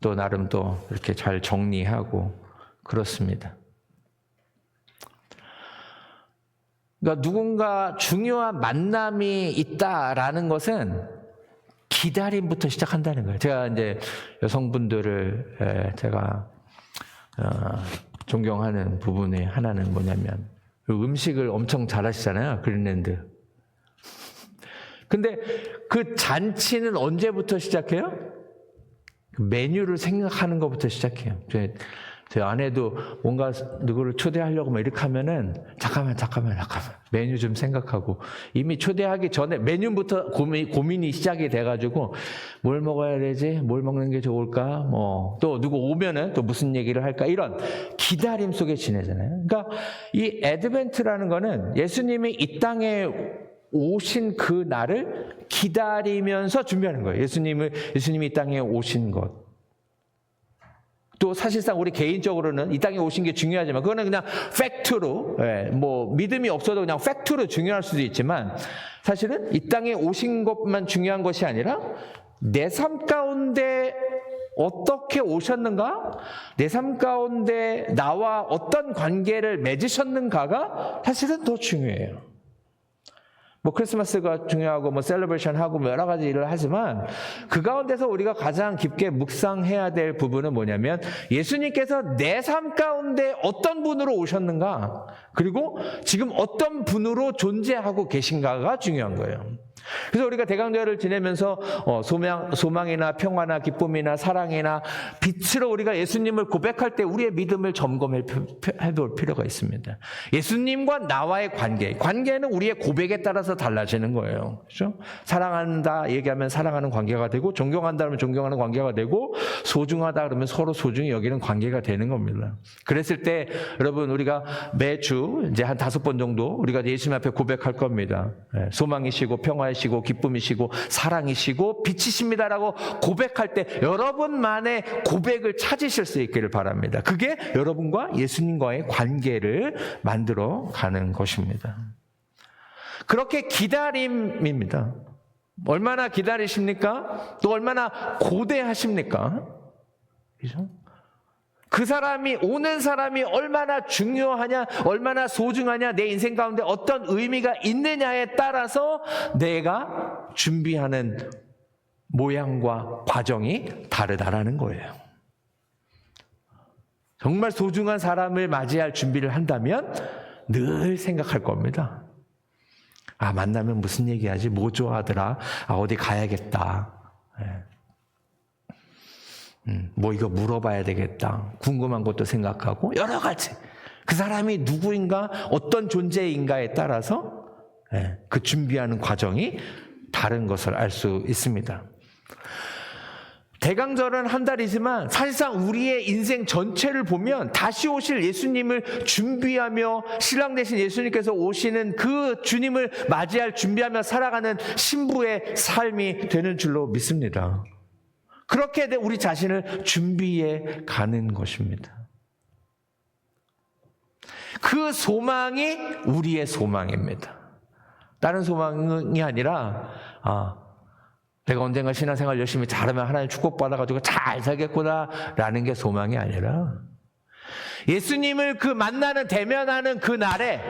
또 나름 또 이렇게 잘 정리하고 그렇습니다. 그러니까 누군가 중요한 만남이 있다라는 것은 기다림부터 시작한다는 거예요. 제가 이제 여성분들을 제가 존경하는 부분의 하나는 뭐냐면 음식을 엄청 잘하시잖아요. 그린랜드. 근데 그 잔치는 언제부터 시작해요? 메뉴를 생각하는 것부터 시작해요. 제 아내도 뭔가 누구를 초대하려고 뭐 이렇게 하면은 잠깐만 메뉴 좀 생각하고 이미 초대하기 전에 메뉴부터 고민이 시작이 돼가지고 뭘 먹어야 되지? 뭘 먹는 게 좋을까? 뭐 또 누구 오면은 또 무슨 얘기를 할까? 이런 기다림 속에 지내잖아요. 그러니까 이 애드벤트라는 거는 예수님이 이 땅에 오신 그 날을 기다리면서 준비하는 거예요. 예수님이 이 땅에 오신 것. 또 사실상 우리 개인적으로는 이 땅에 오신 게 중요하지만 그거는 그냥 팩트로, 뭐 믿음이 없어도 그냥 팩트로 중요할 수도 있지만 사실은 이 땅에 오신 것만 중요한 것이 아니라 내 삶 가운데 어떻게 오셨는가? 내 삶 가운데 나와 어떤 관계를 맺으셨는가가 사실은 더 중요해요. 뭐 크리스마스가 중요하고 뭐 셀러브레이션 하고 뭐 여러 가지 일을 하지만 그 가운데서 우리가 가장 깊게 묵상해야 될 부분은 뭐냐면 예수님께서 내 삶 가운데 어떤 분으로 오셨는가 그리고 지금 어떤 분으로 존재하고 계신가가 중요한 거예요. 그래서 우리가 대강절을 지내면서 소망이나 평화나 기쁨이나 사랑이나 빛으로 우리가 예수님을 고백할 때 우리의 믿음을 점검해 볼 필요가 있습니다. 예수님과 나와의 관계는 우리의 고백에 따라서 달라지는 거예요. 그렇죠? 사랑한다 얘기하면 사랑하는 관계가 되고 존경한다 그러면 존경하는 관계가 되고 소중하다 그러면 서로 소중히 여기는 관계가 되는 겁니다. 그랬을 때 여러분 우리가 매주 이제 한 5번 정도 우리가 예수님 앞에 고백할 겁니다. 소망이시고 평화이시고 기쁨이시고 사랑이시고 빛이십니다라고 고백할 때 여러분만의 고백을 찾으실 수 있기를 바랍니다. 그게 여러분과 예수님과의 관계를 만들어 가는 것입니다. 그렇게 기다림입니다. 얼마나 기다리십니까? 또 얼마나 고대하십니까? 그죠? 그 사람이 오는 사람이 얼마나 중요하냐, 얼마나 소중하냐, 내 인생 가운데 어떤 의미가 있느냐에 따라서 내가 준비하는 모양과 과정이 다르다라는 거예요. 정말 소중한 사람을 맞이할 준비를 한다면 늘 생각할 겁니다. 아, 만나면 무슨 얘기하지? 뭐 좋아하더라? 아, 어디 가야겠다. 뭐 이거 물어봐야 되겠다. 궁금한 것도 생각하고 여러 가지. 그 사람이 누구인가 어떤 존재인가에 따라서 그 준비하는 과정이 다른 것을 알 수 있습니다. 대강절은 한 달이지만 사실상 우리의 인생 전체를 보면 다시 오실 예수님을 준비하며 신랑 되신 예수님께서 오시는 그 주님을 맞이할 준비하며 살아가는 신부의 삶이 되는 줄로 믿습니다. 그렇게 우리 자신을 준비해 가는 것입니다. 그 소망이 우리의 소망입니다. 다른 소망이 아니라 내가 언젠가 신앙생활 열심히 잘하면 하나님 축복받아가지고 잘 살겠구나라는 게 소망이 아니라 예수님을 그 만나는 대면하는 그 날에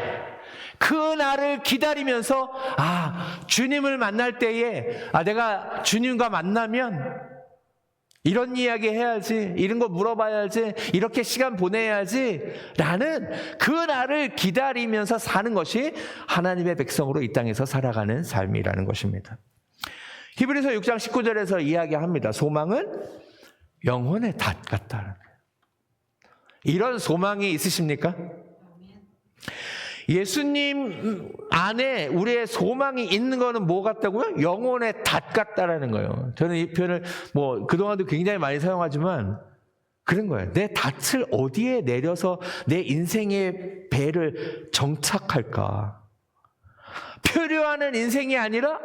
그 날을 기다리면서 주님을 만날 때에 내가 주님과 만나면 이런 이야기 해야지, 이런 거 물어봐야지, 이렇게 시간 보내야지 라는 그 날을 기다리면서 사는 것이 하나님의 백성으로 이 땅에서 살아가는 삶이라는 것입니다. 히브리서 6장 19절에서 이야기합니다. 소망은 영혼의 닷 같다는 거예요. 이런 소망이 있으십니까? 예수님 안에 우리의 소망이 있는 거는 뭐 같다고요? 영혼의 닷 같다라는 거예요. 저는 이 표현을 그동안도 굉장히 많이 사용하지만 그런 거예요. 내 닷을 어디에 내려서 내 인생의 배를 정착할까? 표류하는 인생이 아니라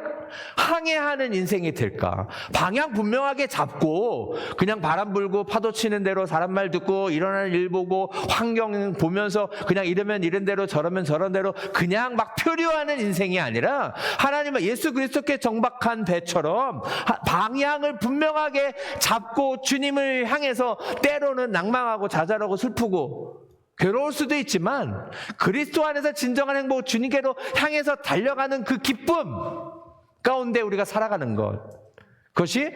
항해하는 인생이 될까? 방향 분명하게 잡고 그냥 바람 불고 파도 치는 대로 사람 말 듣고 일어나는 일 보고 환경 보면서 그냥 이러면 이런 대로 저러면 저런 대로 그냥 막 표류하는 인생이 아니라 하나님은 예수 그리스도께 정박한 배처럼 방향을 분명하게 잡고 주님을 향해서 때로는 낭망하고 좌절하고 슬프고 괴로울 수도 있지만 그리스도 안에서 진정한 행복, 주님께로 향해서 달려가는 그 기쁨 가운데 우리가 살아가는 것, 그것이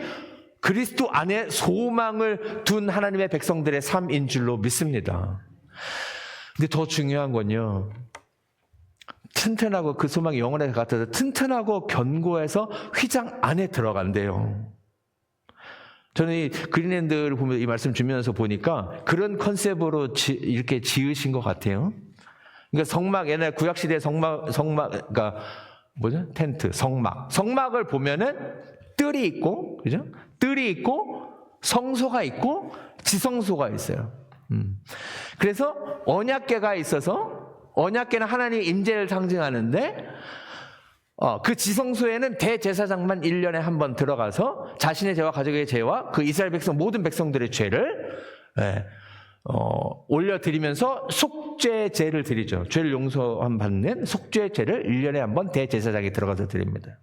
그리스도 안에 소망을 둔 하나님의 백성들의 삶인 줄로 믿습니다. 근데 더 중요한 건요, 튼튼하고 그 소망이 영혼에 같아서 튼튼하고 견고해서 휘장 안에 들어간대요. 저는 이 그린랜드를 보면 이 말씀 주면서 보니까 그런 컨셉으로 이렇게 지으신 것 같아요. 그러니까 성막, 옛날 구약시대 그러니까 뭐죠? 텐트, 성막을 보면은 뜰이 있고, 그죠? 뜰이 있고, 성소가 있고, 지성소가 있어요. 그래서 언약궤가 있어서, 언약궤는 하나님의 임재를 상징하는데, 그 지성소에는 대제사장만 1년에 한 번 들어가서 자신의 죄와 가족의 죄와 그 이스라엘 백성, 모든 백성들의 죄를 올려드리면서 속죄제를 드리죠. 죄를 용서함 받는 속죄제를 1년에 한 번 대제사장이 들어가서 드립니다.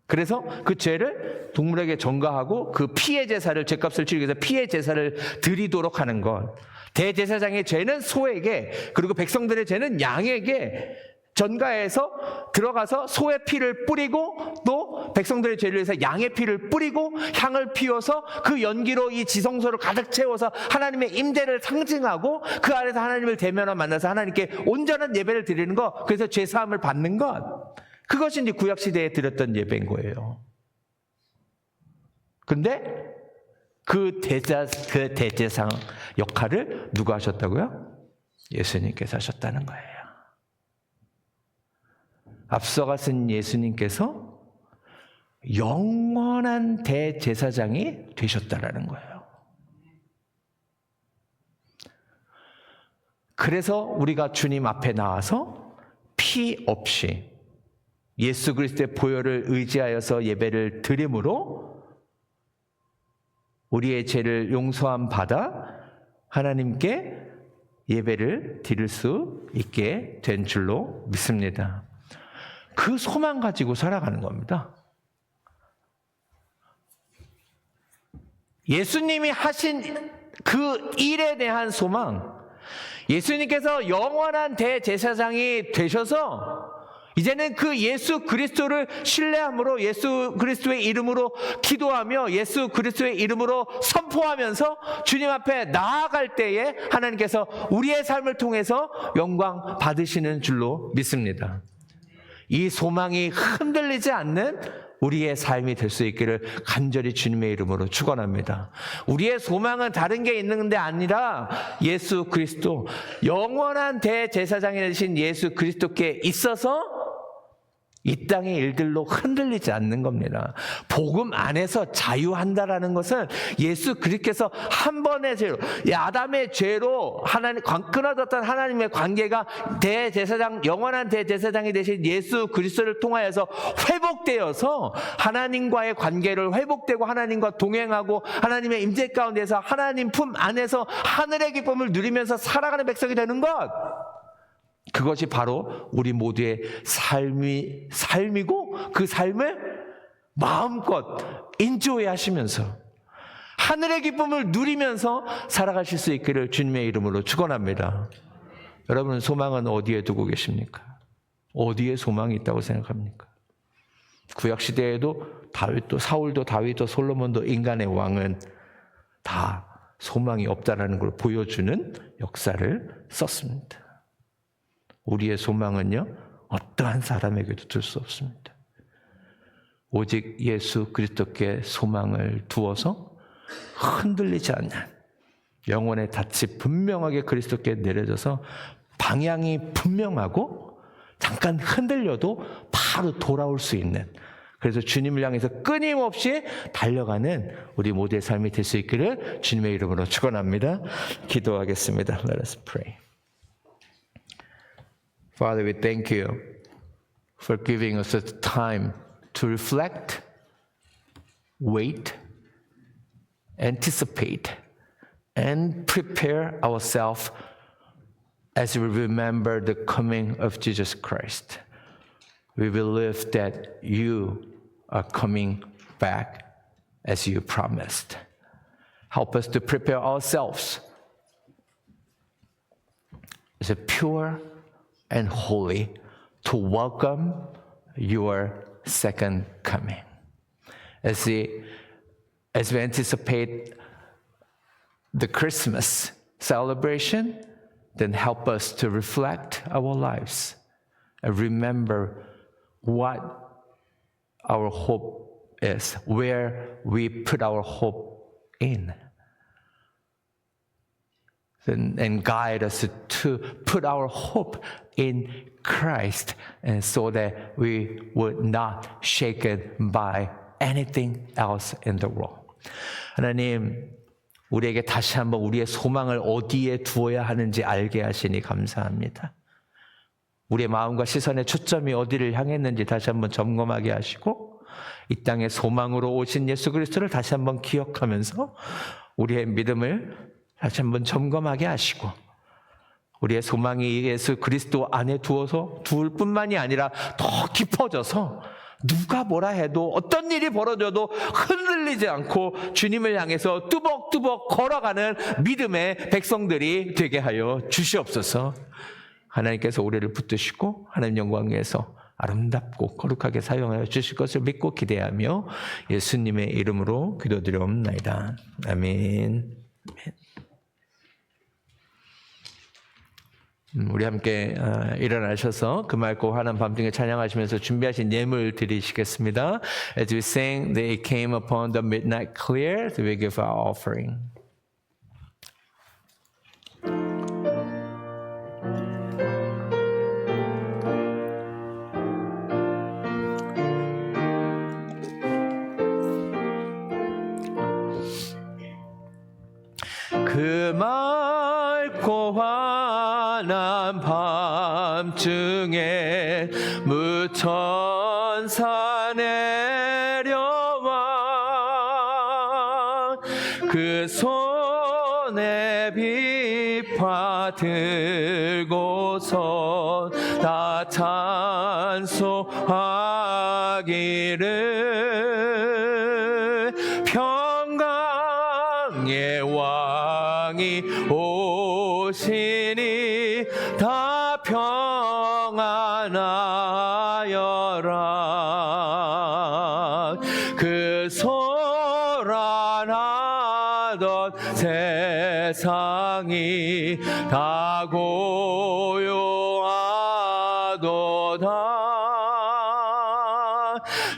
그래서 그 죄를 동물에게 전가하고 그 피의 제사를, 죄값을 치르기 위해서 피의 제사를 드리도록 하는 것. 대제사장의 죄는 소에게, 그리고 백성들의 죄는 양에게 전가해서 들어가서 소의 피를 뿌리고 또 백성들의 죄를 위해서 양의 피를 뿌리고 향을 피워서 그 연기로 이 지성소를 가득 채워서 하나님의 임재를 상징하고 그 안에서 하나님을 대면하고 만나서 하나님께 온전한 예배를 드리는 것, 그래서 죄사함을 받는 것, 그것이 이제 구약시대에 드렸던 예배인 거예요. 근데 그 대제사장 역할을 누가 하셨다고요? 예수님께서 하셨다는 거예요. 앞서가신 예수님께서 영원한 대제사장이 되셨다라는 거예요. 그래서 우리가 주님 앞에 나와서 피 없이 예수 그리스도의 보혈을 의지하여서 예배를 드림으로 우리의 죄를 용서함 받아 하나님께 예배를 드릴 수 있게 된 줄로 믿습니다. 그 소망 가지고 살아가는 겁니다. 예수님이 하신 그 일에 대한 소망, 예수님께서 영원한 대제사장이 되셔서 이제는 그 예수 그리스도를 신뢰함으로 예수 그리스도의 이름으로 기도하며 예수 그리스도의 이름으로 선포하면서 주님 앞에 나아갈 때에 하나님께서 우리의 삶을 통해서 영광 받으시는 줄로 믿습니다. 이 소망이 흔들리지 않는 우리의 삶이 될 수 있기를 간절히 주님의 이름으로 축원합니다. 우리의 소망은 다른 게 있는 게 아니라 예수 그리스도, 영원한 대제사장이 되신 예수 그리스도께 있어서 이 땅의 일들로 흔들리지 않는 겁니다. 복음 안에서 자유한다라는 것은 예수 그리스도께서 한 번의 죄로, 아담의 죄로 하나님 끊어졌던 하나님의 관계가 대제사장, 영원한 대제사장이 되신 예수 그리스도를 통하여서 회복되어서 하나님과의 관계를 회복되고 하나님과 동행하고 하나님의 임재 가운데서 하나님 품 안에서 하늘의 기쁨을 누리면서 살아가는 백성이 되는 것, 그것이 바로 우리 모두의 삶이고 그 삶을 마음껏 인조해 하시면서 하늘의 기쁨을 누리면서 살아가실 수 있기를 주님의 이름으로 축원합니다. 여러분, 소망은 어디에 두고 계십니까? 어디에 소망이 있다고 생각합니까? 구약시대에도 다윗도, 사울도, 다윗도, 솔로몬도, 인간의 왕은 다 소망이 없다는 걸 보여주는 역사를 썼습니다. 우리의 소망은요, 어떠한 사람에게도 둘 수 없습니다. 오직 예수 그리스도께 소망을 두어서 흔들리지 않는 영혼의 닻이 분명하게 그리스도께 내려져서 방향이 분명하고 잠깐 흔들려도 바로 돌아올 수 있는, 그래서 주님을 향해서 끊임없이 달려가는 우리 모두의 삶이 될 수 있기를 주님의 이름으로 축원합니다. 기도하겠습니다. Let us pray. Father, we thank you for giving us a time to reflect, wait, anticipate, and prepare ourselves as we remember the coming of Jesus Christ. We believe that you are coming back as you promised. Help us to prepare ourselves as a pure and holy to welcome your second coming. As we anticipate the Christmas celebration, then help us to reflect our lives and remember what our hope is where we put our hope in. And guide us to put our hope in Christ, and so that we would not shaken by anything else in the world. 하나님, 우리에게 다시 한번 우리의 소망을 어디에 두어야 하는지 알게 하시니 감사합니다. 우리의 마음과 시선의 초점이 어디를 향했는지 다시 한번 점검하게 하시고, 이 땅에 소망으로 오신 예수 그리스도를 다시 한번 기억하면서 우리의 믿음을 다시 한번 점검하게 하시고, 우리의 소망이 예수 그리스도 안에 두을 뿐만이 아니라 더 깊어져서 누가 뭐라 해도 어떤 일이 벌어져도 흔들리지 않고 주님을 향해서 뚜벅뚜벅 걸어가는 믿음의 백성들이 되게 하여 주시옵소서. 하나님께서 우리를 붙드시고 하나님 영광 위에서 아름답고 거룩하게 사용하여 주실 것을 믿고 기대하며 예수님의 이름으로 기도드리옵나이다. 아멘. 우리 함께 일어나셔서 그 맑고 환한 밤중에 찬양하시면서 준비하신 예물 드리시겠습니다. As we sing, they came upon the midnight clear, we give our offering. 그 맑고 환한 밤중에 무천사 내려와 그 손에 비파 들고서 다 찬송하기를 평강의 왕이 오시니 다 평안하여라. 그 소란하던 세상이 다 고요하도다.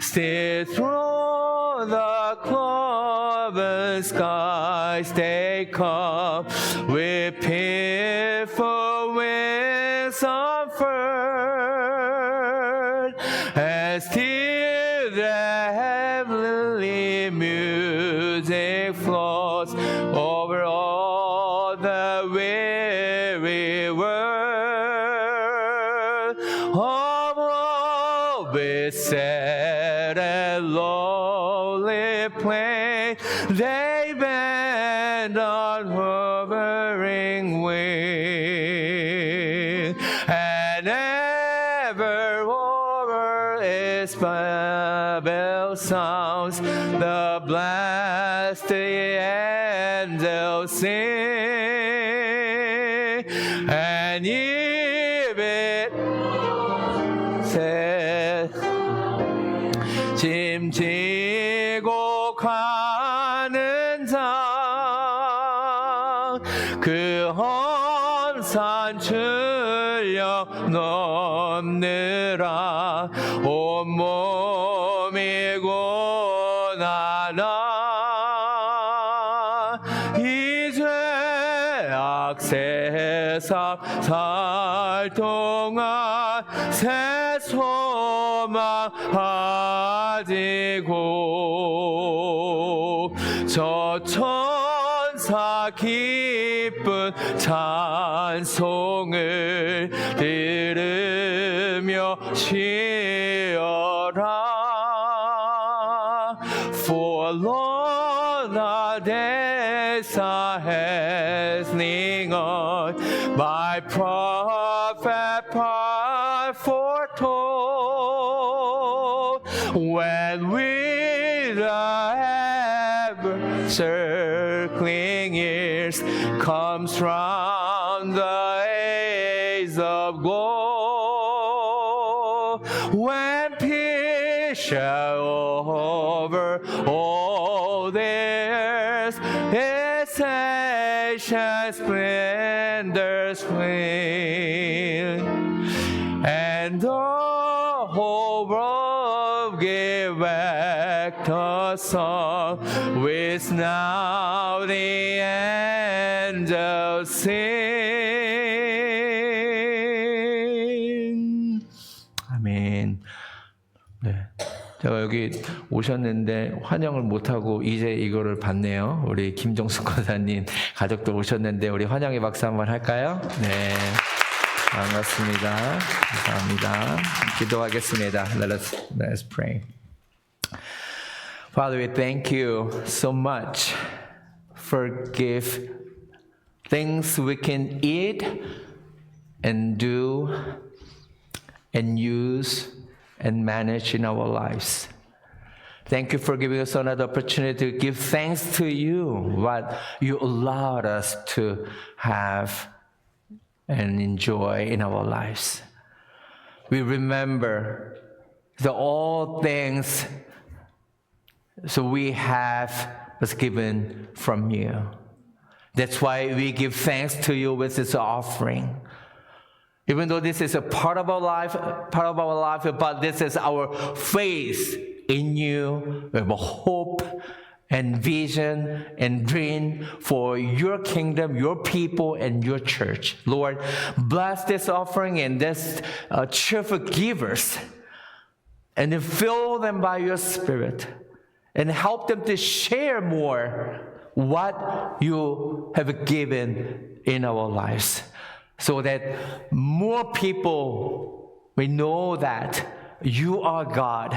Stay through the cloven skies they come with fearful wings unfurled, and still the heavenly music flows over all the weary world. Above it sad and lonely plain, they bend on hovering wing, and ever over its bell sounds the blessed angels sing, and if it says 짐지고 가는 자 그 험산 출력 넘느라 온몸이고 나나 이제 악세상 살 동안 새 소망 가지고 저 천사 기쁜 찬송을 들으며 쉬어라. For Lord the days are hastening on, my prophet part foretold, when with the ever circling years comes round the age of gold, when peace shall over all the earth its ancient splendor swing, and the whole world give way perfect the song which now the angels sing. 아멘. 네. 제가 여기 오셨는데 환영을 못하고 이제 이거를 봤네요. 우리 김종숙 권사님 가족도 오셨는데 우리 환영의 박수 한번 할까요? 네. 반갑습니다. 감사합니다. 기도하겠습니다. Let's pray. Father, we thank you so much for give things we can eat and do and use and manage in our lives. Thank you for giving us another opportunity to give thanks to you, what you allowed us to have and enjoy in our lives. We remember that all things so we have was given from you. That's why we give thanks to you with this offering. Even though this is a part of our life, but this is our faith in you. We have a hope and vision and dream for your kingdom, your people, and your church. Lord, bless this offering and this cheerful givers, and then fill them by your Spirit, and help them to share more what you have given in our lives, so that more people will know that you are God.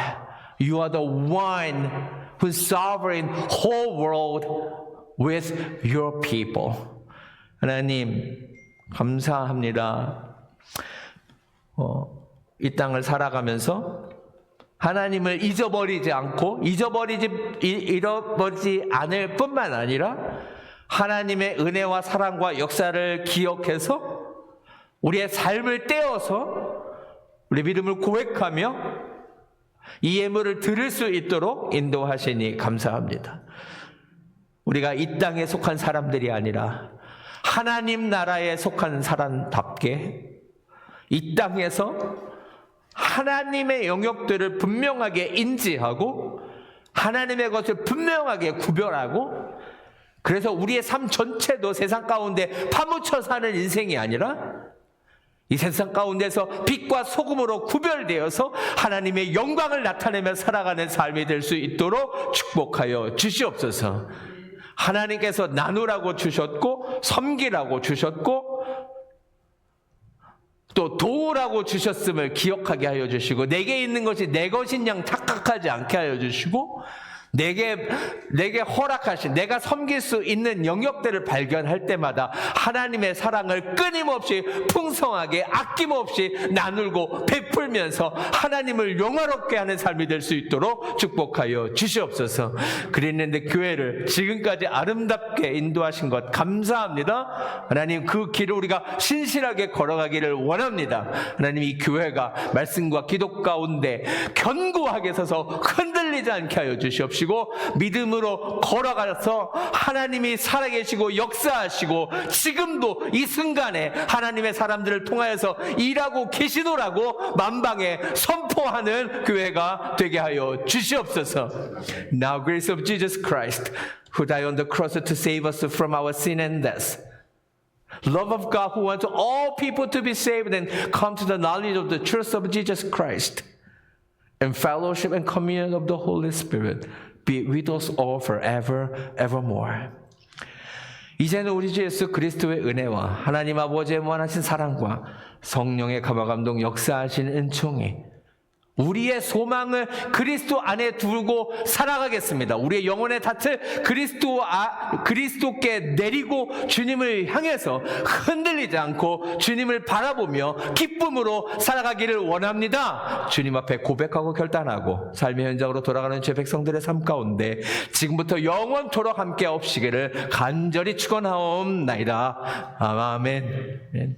You are the one who's sovereign whole world with your people. 하나님, 감사합니다. 이 땅을 살아가면서 하나님을 잊어버리지 않을 뿐만 아니라 하나님의 은혜와 사랑과 역사를 기억해서 우리의 삶을 떼어서 우리 믿음을 고백하며 이 예물을 드릴 수 있도록 인도하시니 감사합니다. 우리가 이 땅에 속한 사람들이 아니라 하나님 나라에 속한 사람답게 이 땅에서 하나님의 영역들을 분명하게 인지하고 하나님의 것을 분명하게 구별하고, 그래서 우리의 삶 전체도 세상 가운데 파묻혀 사는 인생이 아니라 이 세상 가운데서 빛과 소금으로 구별되어서 하나님의 영광을 나타내며 살아가는 삶이 될 수 있도록 축복하여 주시옵소서. 하나님께서 나누라고 주셨고 섬기라고 주셨고 또 도우라고 주셨음을 기억하게 하여 주시고, 내게 있는 것이 내 것인 양 착각하지 않게 하여 주시고, 내게 허락하신 내가 섬길 수 있는 영역들을 발견할 때마다 하나님의 사랑을 끊임없이 풍성하게 아낌없이 나누고 베풀면서 하나님을 영화롭게 하는 삶이 될 수 있도록 축복하여 주시옵소서. 그랬는데 교회를 지금까지 아름답게 인도하신 것 감사합니다. 하나님, 그 길을 우리가 신실하게 걸어가기를 원합니다. 하나님, 이 교회가 말씀과 기도 가운데 견고하게 서서 흔들리지 않게 하여 주시옵시고, 믿음으로 걸어가서 하나님이 살아계시고 역사하시고 지금도 이 순간에 하나님의 사람들을 통하여서 일하고 계시노라고 만방에 선포하는 교회가 되게 하여 주시옵소서. Now grace of Jesus Christ, who died on the cross to save us from our sin and death. Love of God, who wants all people to be saved and come to the knowledge of the truth of Jesus Christ. And fellowship and communion of the Holy Spirit be with us all forever, evermore. 이제는 우리 주 예수 그리스도의 은혜와 하나님 아버지의 무한하신 사랑과 성령의 감화감동 역사하신 은총이 우리의 소망을 그리스도 안에 두고 살아가겠습니다. 우리의 영혼의 탓을 그리스도께 내리고 주님을 향해서 흔들리지 않고 주님을 바라보며 기쁨으로 살아가기를 원합니다. 주님 앞에 고백하고 결단하고 삶의 현장으로 돌아가는 제 백성들의 삶 가운데 지금부터 영원토록 함께 없시기를 간절히 축원하옵나이다. 아멘.